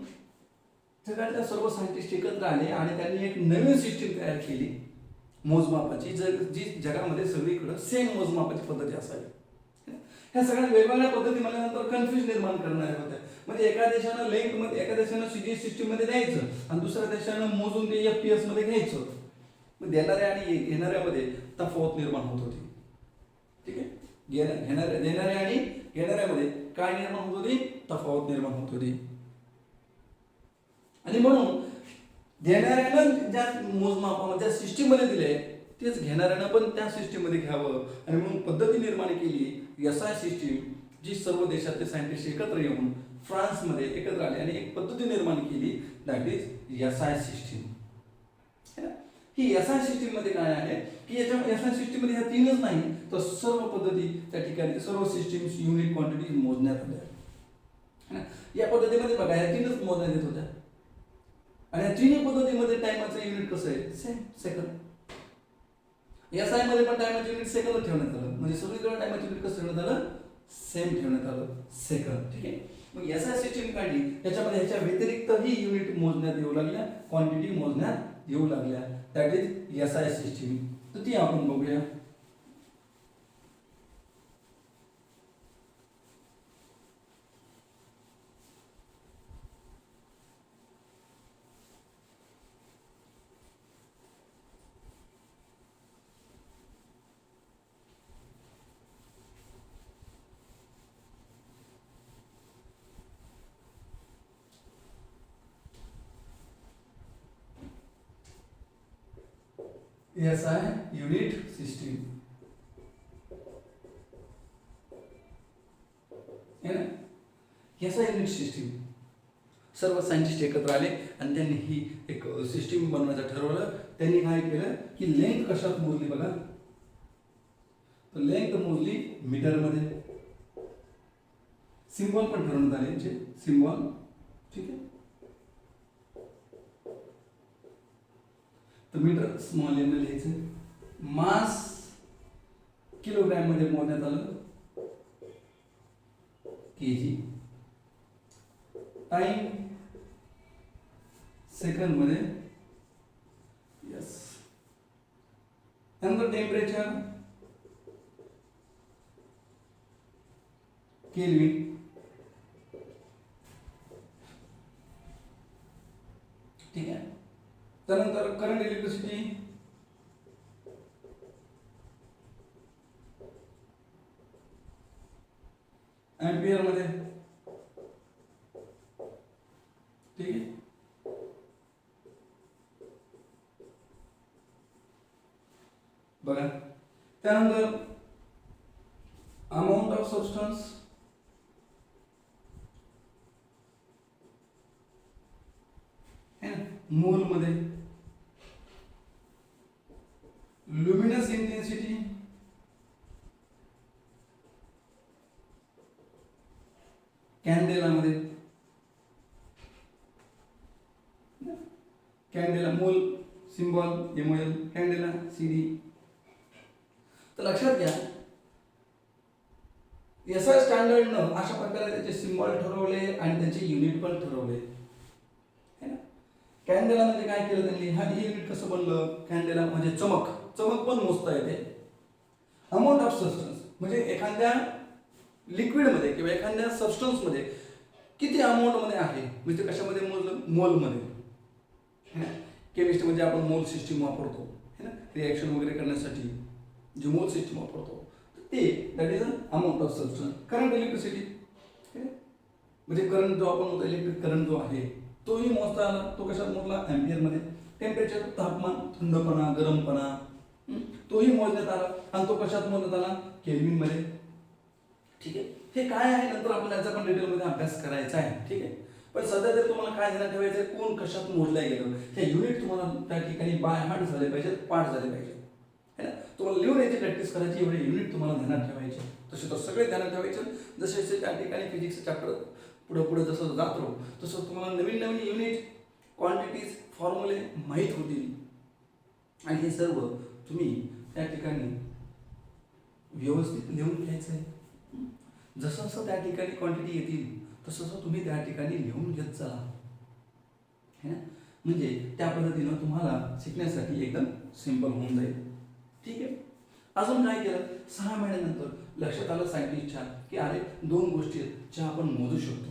जगातल्या सर्व सायंटिस्ट एकत्र आले आणि त्यांनी एक नवीन सिस्टीम तयार केली मोजमापाची, जी जगामध्ये सगळीकडे सेम मोजमापाची पद्धती असावी. ह्या सगळ्या वेगवेगळ्या पद्धती म्हणल्यानंतर कन्फ्युज निर्माण करणाऱ्या होत्या. म्हणजे एका देशानं लेंथ मध्ये, एका देशानं सीजीएस सिस्टीम मध्ये द्यायचं आणि दुसऱ्या देशानं मोजून ते एफपीएस मध्ये घ्यायचं. मग देणाऱ्या आणि घेणाऱ्यामध्ये तफावत निर्माण होत होती. ठीक आहे. देणाऱ्या आणि घेणाऱ्यामध्ये काय निर्माण होत होती? तफावत निर्माण होत होती. आणि म्हणून देणाऱ्यानं ज्या मोजमापामध्ये ज्या सिस्टीम मध्ये दिले तेच घेणाऱ्यानं पण त्या सिस्टीम मध्ये घ्यावं आणि म्हणून पद्धती निर्माण केली एसआय सिस्टीम, जी सर्व देशातले सायंटिस्ट एकत्र येऊन फ्रान्स मध्ये एकत्र आले आणि एक पद्धती निर्माण केली, दॅट इज एसआय सिस्टीम. ही एसआय सिस्टीम मध्ये काय आहे की याच्या एसआय सिस्टीम मध्ये ह्या तीनच नाही तर सर्व पद्धती त्या ठिकाणी सर्व सिस्टीम्स युनिट क्वांटिटी मोजण्यात आल्या. या पद्धतीमध्ये बघा या तीनच मोजण्यात येत होत्या आणि या तिन्ही पद्धतीमध्ये टायमाचं युनिट कसं आहे? Same, second. एसआय मध्ये पण टायमाचं युनिट सेकंद ठेवण्यात आलं. म्हणजे सगळीकडे टायमाचं युनिट कसं ठेवण्यात आलं? सेम ठेवण्यात आलं, सेकंद. ठीक आहे. मग एसआय सिस्टीम काढली त्याच्यामध्ये ह्याच्या व्यतिरिक्तही युनिट मोजण्यात येऊ लागल्या, क्वांटिटी मोजण्यात येऊ लागल्या, दॅट इज एसआय सिस्टीम. तर ती आपण बघूया. एसआय युनिट सिस्टीम है ना. एसआय युनिट सिस्टीम सर्व सायंटिस्ट एकत्र आले आणि त्यांनी ही एक सिस्टीम बनवायचं ठरवलं. त्यांनी काय केलं की लेंथ कशात मोजली बघा, तर लेंथ मोजली मीटर मध्ये. सिम्बॉल पण ठरवण्यात आले यांचे, सिम्बॉल. ठीक आहे. तर मीटर स्मॉल एम लिहायचं. मास किलोग्रॅम मध्ये मोजण्यात आलं, केजी. टाइम सेकंद मध्ये, यस. नंतर टेम्परेचर केल्विन. ठीक आहे. त्यानंतर करंट इलेक्ट्रिसिटी एम्पियर मध्ये. ठीक आहे. बघा त्यानंतर अमाऊंट ऑफ सबस्टन्स, मोल मध्ये. लुमिनस इंटेन्सिटी, कॅन्डेला मध्ये. कॅन्डेला मोल सिम्बॉल MOL, कॅन्डेला CD. तर लक्षात घ्या SI स्टँडर्डनं अशा प्रकारे त्याचे सिम्बॉल ठरवले आणि त्याचे युनिट पण ठरवले है ना. कॅन्डेला म्हणजे काय केलं त्यांनी, हा हे युनिट कसं बनलं, कॅन्डेला म्हणजे चमक पण मोजता येते. अमाऊंट ऑफ सबस्टन्स म्हणजे एखाद्या लिक्विडमध्ये किंवा एखाद्या सबस्टन्समध्ये किती अमाऊंटमध्ये आहे म्हणजे कशामध्ये मोजलं, मोलमध्ये. केमिस्ट्री म्हणजे आपण मोल सिस्टीम वापरतो है ना, रिॲक्शन वगैरे करण्यासाठी जे मोल सिस्टीम वापरतो ते that is amount of substance. Current electricity म्हणजे करंट जो आपण म्हणतो इलेक्ट्रिक करंट जो आहे तोही मोजता आला, तो कशात मोजला, एम्पियरमध्ये. टेम्परेचर तापमान, थंडपणा, गरमपणा तोही मोजण्यात आला आणि तो कशात मोजण्यात आला, केल्विनमध्ये. ठीक आहे, हे काय आहे नंतर आपण याचा पण डिटेलमध्ये अभ्यास करायचा आहे. ठीक आहे, पण सध्या जर तुम्हाला काय ध्यानात ठेवायचं आहे, कोण कशात मोजल्या गेलं, हे युनिट तुम्हाला त्या ठिकाणी बाय हार्ट झाले पाहिजेत, पाठ झाले पाहिजे है ना. तुम्हाला लिहून याची प्रॅक्टिस करायची, एवढे युनिट तुम्हाला ध्यानात ठेवायचे. तसे तर सगळे ध्यानात ठेवायचे. जसे जसे त्या ठिकाणी फिजिक्सचं चॅप्टर पुढे जसं जातो तसं तुम्हाला नवीन नवीन युनिट, क्वांटिटीज, फॉर्म्युले माहीत होतील आणि हे सर्व तुम्ही त्या ठिकाणी व्यवस्थित लिहून घ्यायचं आहे. जसं जसं त्या ठिकाणी क्वांटिटी येतील तसं तसं तुम्ही त्या ठिकाणी लिहून घेत चला है ना. म्हणजे त्या पद्धतीनं तुम्हाला शिकण्यासाठी एकदम सिंपल होऊन जाईल. ठीक आहे, अजून काय केलं, 6 महिन्यानंतर लक्षात आलं सायंटिस्टच्या की अरे 2 गोष्टी आहेत ज्या आपण मोजू शकतो,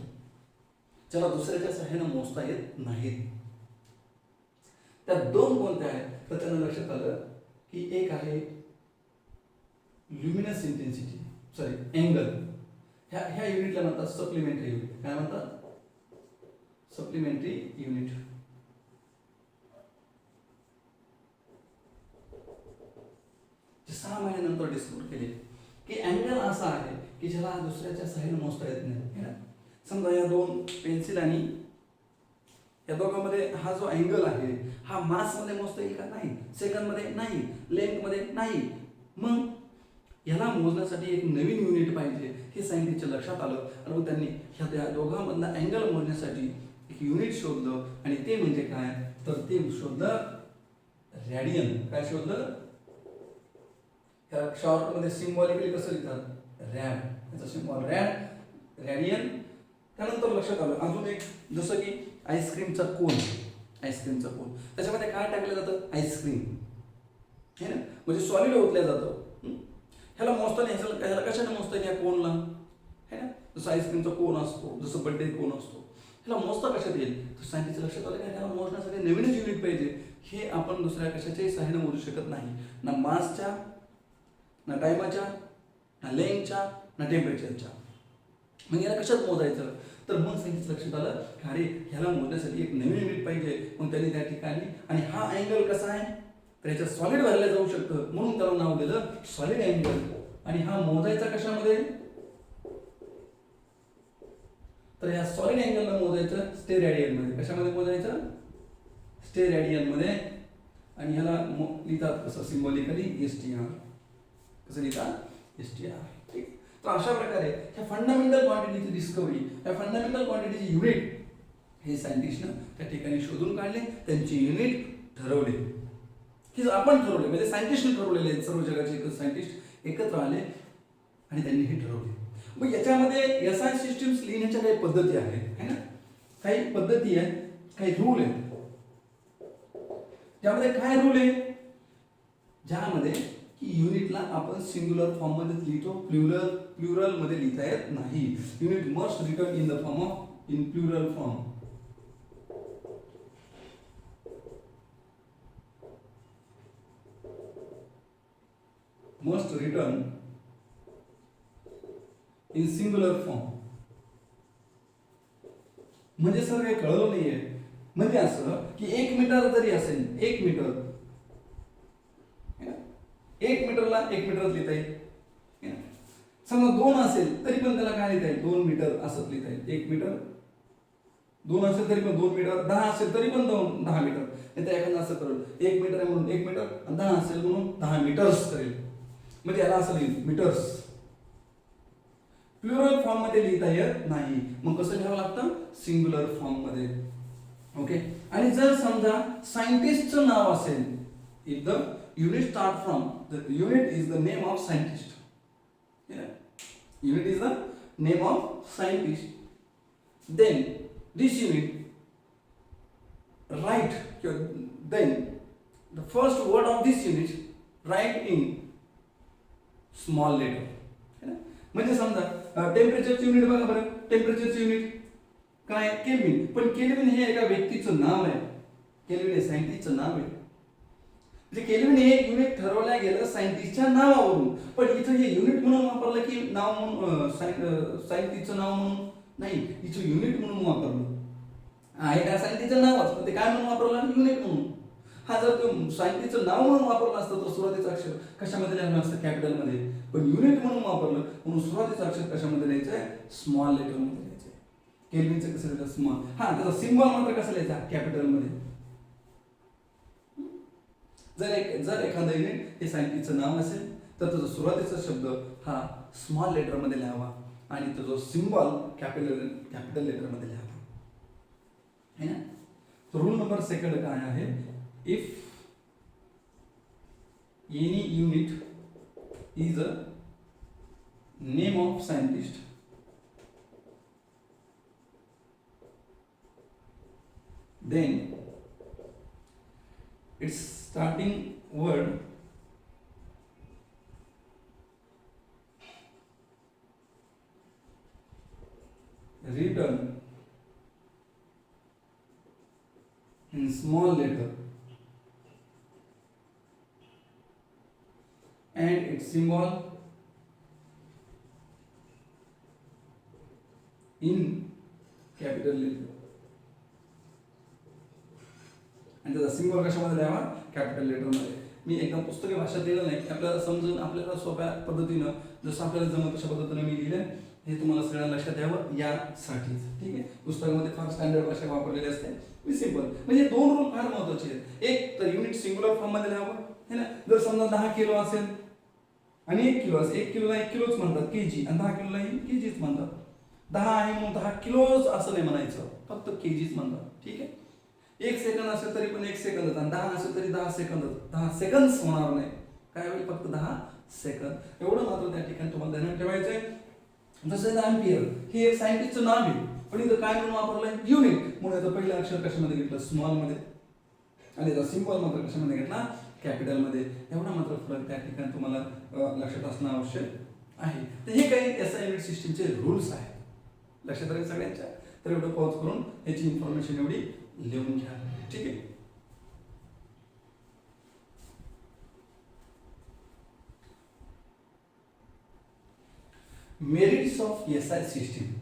ज्याला दुसऱ्याच्या सहाय्यानं मोजता येत नाहीत. त्या 2 कोणत्या आहेत, तर त्यांना लक्षात आलं की एक आहे ल्युमिनस इंटेन्सिटी, सॉरी अँगल. ह्या युनिटला म्हणतात सप्लिमेंटरी युनिट. काय म्हणतात, सप्लिमेंटरी युनिट. जे 6 महिन्यानंतर डिस्कवर केले की अँगल असा आहे की ज्याला दुसऱ्याच्या सहाय्याने मोजता येत नाही. समजा या 2 पेन्सिल आणि या दोघांमध्ये हा जो अँगल आहे हा मासमध्ये मोजता येईल का, नाही. सेकंदमध्ये नाही, लेंथमध्ये नाही. मग याला मोजण्यासाठी एक नवीन युनिट पाहिजे हे सायंटिस्टच्या लक्षात आलं आणि मग त्यांनी ह्या दोघांमधला अँगल मोजण्यासाठी एक युनिट शोधलं आणि ते म्हणजे काय, तर ते शोधलं रॅडियन. काय शोधलं, ह्या शॉर्टमध्ये सिम्बॉलिकली कसं लिहितात, रॅड. याचा सिम्बॉल रॅडियन. त्यानंतर लक्षात आलं अजून एक, जसं की आईस्क्रीमचा कोन, त्याच्यामध्ये काय टाकलं जातं, आईस्क्रीम है ना, म्हणजे सॉलिड ओतल्या जातं. ह्याला मोजताना ह्याला कशाने मोजता येईल, या कोनला है ना. जसं आईस्क्रीमचा कोन असतो, जसं बर्थडे कोन असतो, ह्याला मोजता कशात येईल, तर सायंटिस्ट लक्षात आलं की ह्याला मोजण्यासाठी नवीनच युनिट पाहिजे. हे आपण दुसऱ्या कशाच्याही सहाय्याने मोजू शकत नाही, ना मासच्या, ना टायमाच्या, ना लेंथच्या, ना टेम्परेचरच्या. मग याला कशात मोजायचं, तर मग सायंटिस्ट लक्षात आलं की अरे ह्याला मोजण्यासाठी एक नवीन युनिट पाहिजे. मग त्यांनी त्या ठिकाणी, आणि हा अँगल कसा आहे तर याच्यात सॉलिड भरल्या जाऊ शकतं म्हणून त्याला नाव दिलं सॉलिड अँगल. आणि हा मोजायचा कशामध्ये, तर ह्या सॉलिड अँगलला मोजायचं स्टेरॅडियनमध्ये. कशामध्ये मोजायचं, स्टेरॅडियनमध्ये. आणि ह्याला लिहितात कसं, सिम्बॉलिकली STR. कसं लिहितात, STR. ठीक. तर अशा प्रकारे ह्या फंडामेंटल क्वांटिटीची डिस्कवरी, या फंडामेंटल क्वांटिटीची युनिट हे सायंटिस्टनं त्या ठिकाणी शोधून काढले, त्यांची युनिट ठरवले. हे आपण ठरवले म्हणजे सायंटिस्टने ठरवलेले आहेत, सर्व जगाचे सायंटिस्ट एकत्र आले आणि त्यांनी हे ठरवले. मग याच्यामध्ये SI सिस्टीम्स लिहिण्याच्या काही पद्धती आहेत है ना, काही पद्धती आहेत, काही रूल आहेत. त्यामध्ये काय रूल आहे, ज्यामध्ये की युनिटला आपण सिंग्युलर फॉर्म मध्ये लिहितो, प्लुरल मध्ये लिहिता येत नाही. Unit must written in the form of, in plural form. Must written in singular form. म्हणजे सर हे कळलं नाहीये, म्हणजे असं की 1 मीटर जरी असेल, 1 मीटर, 1 मीटरला 1 मीटरच लिहिता येईल. समजा 2 असेल तरी पण त्याला काय लिहिता येईल, 2 मीटर असंच लिहिता येईल. 1 मीटर, 2 असेल तरी पण 2 मीटर, 10 असेल तरी पण 10 मीटर. नाही तर एखादं असं करेल, 1 मीटर आहे म्हणून 1 मीटर, 10 असेल म्हणून 10 मीटर्स करेल. म्हणजे याला असं लिहिल मीटर्स. प्लुरल फॉर्म मध्ये लिहिता येत नाही, मग कसं लिहावं लागतं, सिंग्युलर फॉर्म मध्ये. ओके. आणि जर समजा सायंटिस्टचं नाव असेल, if the unit start from the unit is the name of scientist, unit is the name of scientist, then this unit write then the first word of this unit write in small letter. म्हणजे समजा टेम्परेचरचे युनिट बघा बरं, टेम्परेचरचे युनिट काय केल्विन, पण केल्विन हे एका व्यक्तीचं नाव आहे, केल्विन हे सायंटिस्टचं नाव आहे. म्हणजे केल्विन हे युनिट ठरवल्या गेलं सायंटिस्टच्या नावावरून, पण इथं हे युनिट म्हणून वापरलं की नाव म्हणून, सायंटिस्टचं नाव म्हणून नाही, इथं युनिट म्हणून वापरलं आहे का सायंटिस्टचं नावच, पण ते काय म्हणून वापरलं, युनिट म्हणून. हा जर तो सायंटिस्टचं नाव म्हणून वापरलं असतं तर सुरुवातीचं अक्षर कशामध्ये लिहायचं असतं, कॅपिटलमध्ये, पण युनिट म्हणून वापरलं म्हणून सुरुवातीचं अक्षर कशामध्ये लिहायचंय, स्मॉल लेटरमध्ये लिहायचंय. केल्विनचं कसं लिहायचं, स्मॉल. हा, त्याचा सिम्बॉल मात्र कसा लिहायचा, कॅपिटलमध्ये. जर एखादं युनिट हे सायंटिस्टचं नाव असेल तर त्याचा सुरुवातीचा शब्द हा स्मॉल लेटरमध्ये लिहावा आणि तो जो सिम्बॉल कॅपिटल लेटरमध्ये लिहावा, है ना. तर रूल नंबर सेकंड काय आहे, if any unit is a name of scientist then its starting word written in small letter and its symbol in capital letter. आणि त्याचा सिम्बॉल कशामध्ये लिहावा, कॅपिटल लेटरमध्ये. मी एकदम पुस्तकी भाषेत लिहिलं नाही, आपल्याला समजून आपल्याला सोप्या पद्धतीनं जसं आपल्याला जमत तशा पद्धतीनं मी लिहिलं, हे तुम्हाला सगळ्यांना लक्षात यावं यासाठीच. ठीक आहे, पुस्तकामध्ये फार स्टँडर्ड भाषा वापरलेली असते, मी सिम्पल. म्हणजे दोन रूल फार महत्वाचे आहेत. एक तर युनिट सिंग्युलर फॉर्ममध्ये लिहावं, है ना. जर समजा 10 किलो असेल आणि 1 किलो असेल, 1 किलोला 1 किलोच म्हणतात केजी, आणि 10 किलोलाही केजीच म्हणतात. 10 आहे म्हणून 10 किलोच असं नाही म्हणायचं, फक्त केजीच म्हणतात. ठीक आहे. 1 सेकंद असेल तरी पण 1 सेकंद, आणि 10 असेल तरी 10 सेकंद, 10 सेकंड्स होणार नाही, काय होईल, फक्त 10 सेकंद. एवढं मात्र त्या ठिकाणी तुम्हाला ध्यानात ठेवायचंय. जसं अँपियर हे एक सायंटिस्टचं नाव आहे, पण इथं काय म्हणून वापरलंय, युनिट म्हणून. याचं पहिलं अक्षर कशामध्ये घेतलं, स्मॉल मध्ये, आणि याचा सिम्बॉल मात्र कशामध्ये घेतला, कॅपिटल मध्ये. एवढा मात्र फरक त्या ठिकाणी तुम्हाला लक्षात असणं आवश्यक आहे. तर हे काही एसआय युनिट सिस्टीमचे रूल्स आहेत, लक्षात राहील सगळ्यांच्या. तर एवढं पॉज करून याची इन्फॉर्मेशन एवढी लिहून घ्या. ठीक आहे. Merits of SI system.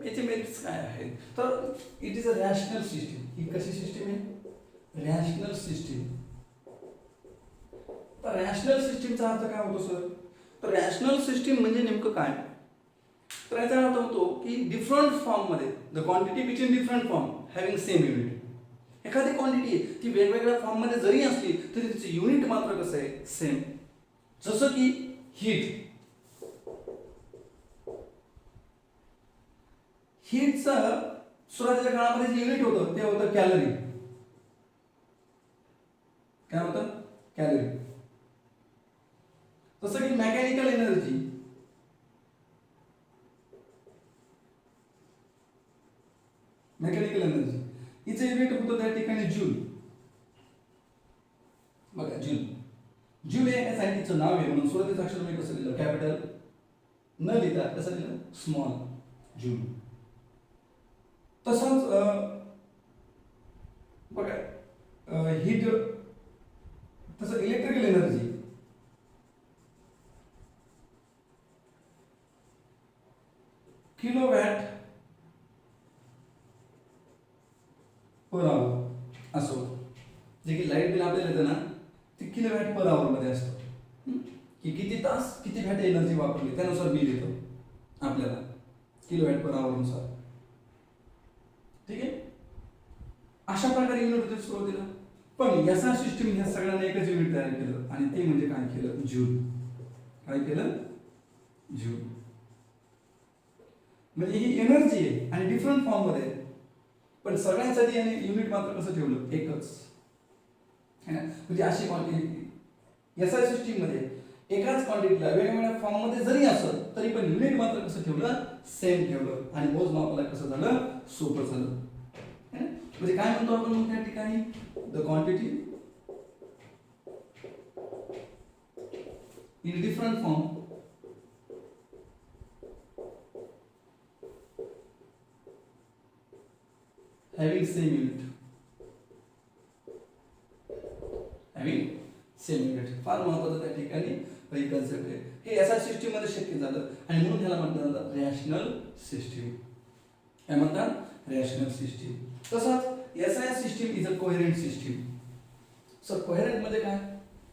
याचे मेरिट्स काय आहेत, तर it is a rational system. ही कशी सिस्टीम आहे, रॅशनल सिस्टीम. तर रॅशनल सिस्टीमचा अर्थ काय होतो सर, तर रॅशनल सिस्टीम म्हणजे नेमकं काय, तर याचा अर्थ होतो की डिफरंट फॉर्म मध्ये, the quantity between different form having same unit. एखादी क्वांटिटी आहे ती वेगवेगळ्या फॉर्म मध्ये जरी असली तरी तिचे युनिट मात्र कसं आहे, सेम. जसं की हीट, हीटचं सुरुवातीच्या काळामध्ये जे युनिट होतं ते होतं कॅलरी. काय होतं, कॅलरी. तसं की मेकॅनिकल एनर्जी, मेकॅनिकल एनर्जी हिचं युनिट होतं त्या ठिकाणी जूल. बघा जूल, जूल हे सायंटिस्टचं नाव आहे म्हणून सुरुवातीचं अक्षर मी कसं लिहिलं, कॅपिटल, न लिहिता कसं लिहिलं, स्मॉल, जूल. तसंच बघा हीट, तसं electrical energy, kilowatt per hour असो. जे की लाईट बिल आपल्याला येतं ना ते किलोवॅट पर आवर मध्ये असतं, की किती तास किती वॅट एनर्जी वापरली त्यानुसार बिल येतं आपल्याला, किलोवॅट पर आवर नुसार. ठीक आहे. अशा प्रकारे युनिट होते सुरुवातीला. पण याचा सिस्टीम ह्या सगळ्यांना एकच युनिट तयार केलं आणि ते म्हणजे काय केलं, जूल. काय केलं, जूल. म्हणजे ही एनर्जी आहे आणि डिफरंट फॉर्म मध्ये, पण सगळ्यांसाठी याने युनिट मात्र कसं ठेवलं, एकच है ना. म्हणजे अशी क्वांटिटी एसआय सिस्टीम मध्ये एकाच क्वांटिटीला वेगवेगळ्या फॉर्म मध्ये जरी असलं तरी पण युनिट मात्र कसं ठेवलं, सेम ठेवलं आणि मोजमापाला कसं झालं, सोपं झालं. म्हणजे काय म्हणतो आपण मग त्या ठिकाणी, the quantity in different form having same unit, having same unit. फार महत्वाचं त्या ठिकाणी ही कन्सेप्ट आहे. हे एसआय सिस्टीम मध्ये शक्य झालं आणि म्हणून ह्याला म्हणतात रॅशनल सिस्टीम. काय म्हणतात, रॅशनल सिस्टीम. तसंच SI system is a coherent system. Sir coherent म्हणजे काय,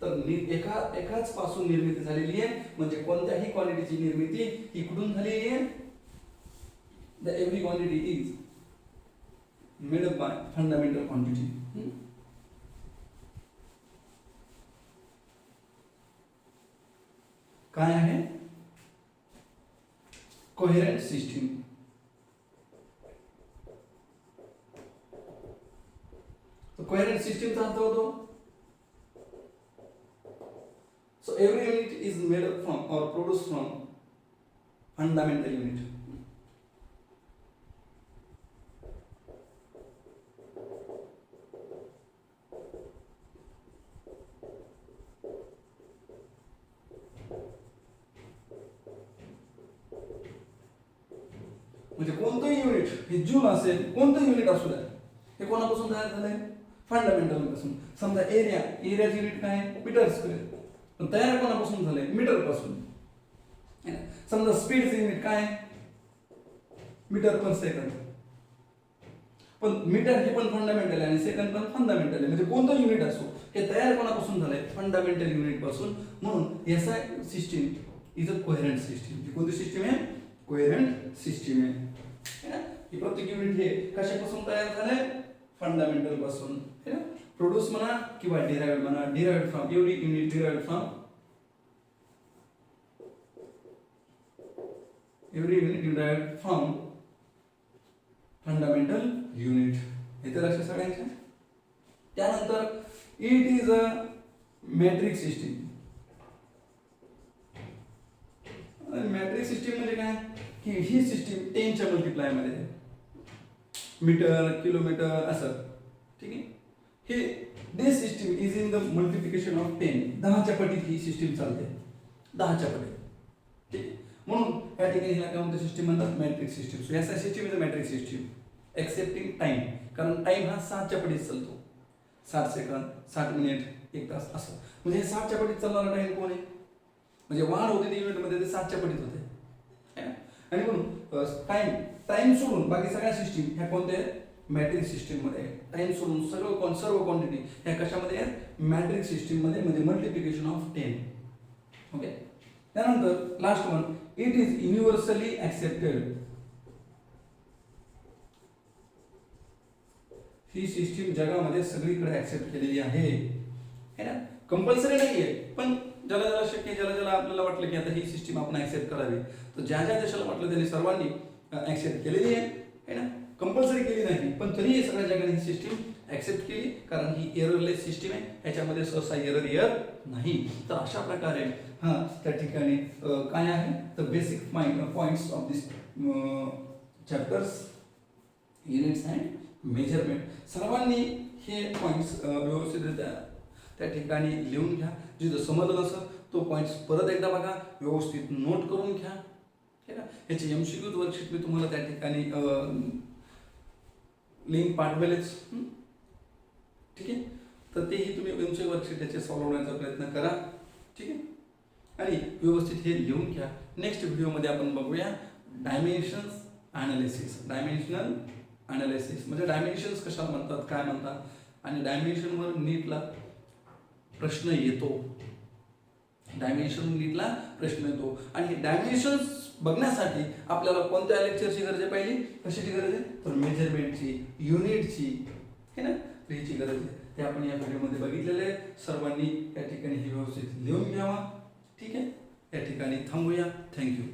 तर एकाच पासून निर्मिती झालेली आहे. म्हणजे कोणत्याही क्वांटिटीची निर्मिती ही कुठून झालेली आहे, the every quantity is made up by fundamental quantity. काय आहे, कोहेरेंट सिस्टीम. तो कोहेरेंट सिस्टीमचा अर्थ होतो, so every unit is made up from or produced from fundamental unit. म्हणजे कोणतंही युनिट हे जूल असेल, कोणतंही युनिट असू द्या, हे कोणापासून तयार झालंय, फंडामेंटल पासून. समजा एरियाचं युनिट काय आहे, मीटर स्क्वेअर, पण तयार कोणापासून झालंय, मीटर पासून. समजा स्पीडचं युनिट काय आहे, मीटर पर सेकंद, पण मीटर हे पण फंडामेंटल आहे आणि सेकंद पण फंडामेंटल आहे. म्हणजे कोणतं युनिट असो हे तयार कोणापासून झालंय, फंडामेंटल युनिट पासून. म्हणून SI system is a coherent system. कोणती सिस्टीम आहे, कोहेरेंट सिस्टीम आहे. ही प्रत्येक युनिट हे कशापासून तयार झालंय, फंडामेंटल पासून. प्रोड्यूस म्हणा किंवा डिराइव्ड म्हणा, derived from, every unit derived from, every unit derived from fundamental unit. हे तर अशा सगळ्यांच्या. त्यानंतर it is a metric system. Metric system म्हणजे काय की ही सिस्टीम 10च्या मल्टिप्लाय मध्ये आहे, मीटर किलोमीटर असं. ठीक आहे. हे this system is in the multiplication of 10. 10च्या पटीत ही सिस्टीम चालते, 10च्या पटीत. ठीक आहे. म्हणून या ठिकाणी ह्याला काय म्हणतात, सिस्टीम म्हणतात metric system. So SI system is a metric system excepting time. कारण टाइम हा 7च्या पटीत चालतो, 60 सेकंद, 60 मिनिट, 1 तास असं. म्हणजे हे 7च्या पटीत चालणारा टाइम कोण आहे, म्हणजे वाढ होते ते युनिटमध्ये, ते 7च्या पटीत होते. आणि म्हणून टाइम सोडून बाकी सगळ्या सिस्टीम ह्या कोणत्या आहेत, मॅट्रिक सिस्टीम मध्ये. टाइम सोडून सर्व क्वांटिटी ह्या कशामध्ये आहेत, मॅट्रिक सिस्टीम मध्ये, म्हणजे मल्टिप्लिकेशन ऑफ 10. ओके. त्यानंतर last one, it is universally accepted. He system जगामध्ये सगळीकडे ऍक्सेप्ट केलेली आहे ना. कंपल्सरी नाहीये, पण ज्याला ज्याला शक्य, ज्याला ज्याला आपल्याला वाटलं की आता ही सिस्टीम आपण ऍक्सेप्ट करावी, तर ज्या ज्या देशाला वाटलं त्यांनी सर्वांनी ऍक्सेप्ट केलेली आहे ना. कंपल्सरी केली नाही, पण तरी सगळ्या जगाने ही सिस्टीम ऍक्सेप्ट केली, कारण ही एररलेस सिस्टीम आहे. ह्याच्यामध्ये सहसा एरर येत नाही. तर अशा प्रकारे त्या ठिकाणी काय आहे, the basic points of this chapters, units and measurement. सर्वांनी हे पॉइंट्स व्यवस्थितरित्या त्या ठिकाणी लिहून घ्या. जिथं समजलं नसेल तो पॉइंट्स परत एकदा बघा, व्यवस्थित नोट करून घ्या. ठीक आहे. ह्याची एमसीक्यू वर्कशीट मी तुम्हाला त्या ठिकाणी लिंक पाठवेलच. ठीक आहे. तर तेही तुम्ही एमसीक्यू वर्कशीट त्याचे सॉल्व्ह होण्याचा प्रयत्न करा. ठीक आहे. आणि व्यवस्थित हे लिहून घ्या. नेक्स्ट व्हिडिओमध्ये आपण बघूया डायमेन्शन्स ॲनालिसिस. डायमेन्शनल ॲनालिसिस म्हणजे डायमेन्शन्स कशाला म्हणतात, काय म्हणतात, आणि डायमेन्शनवर नीटला प्रश्न येतो. डायमेन्शन नीटला प्रश्न येतो. आणि डायमेन्शन्स बघण्यासाठी आपल्याला कोणत्या लेक्चरची गरज आहे, पहिली कशाची गरज आहे, तर मेजरमेंटची, युनिटची, है ना, ह्याची गरज आहे. ते आपण या व्हिडिओमध्ये बघितलेलं आहे. सर्वांनी या ठिकाणी हे व्यवस्थित लिहून घ्यावा. ठीक आहे. या ठिकाणी थांबूया. थँक्यू.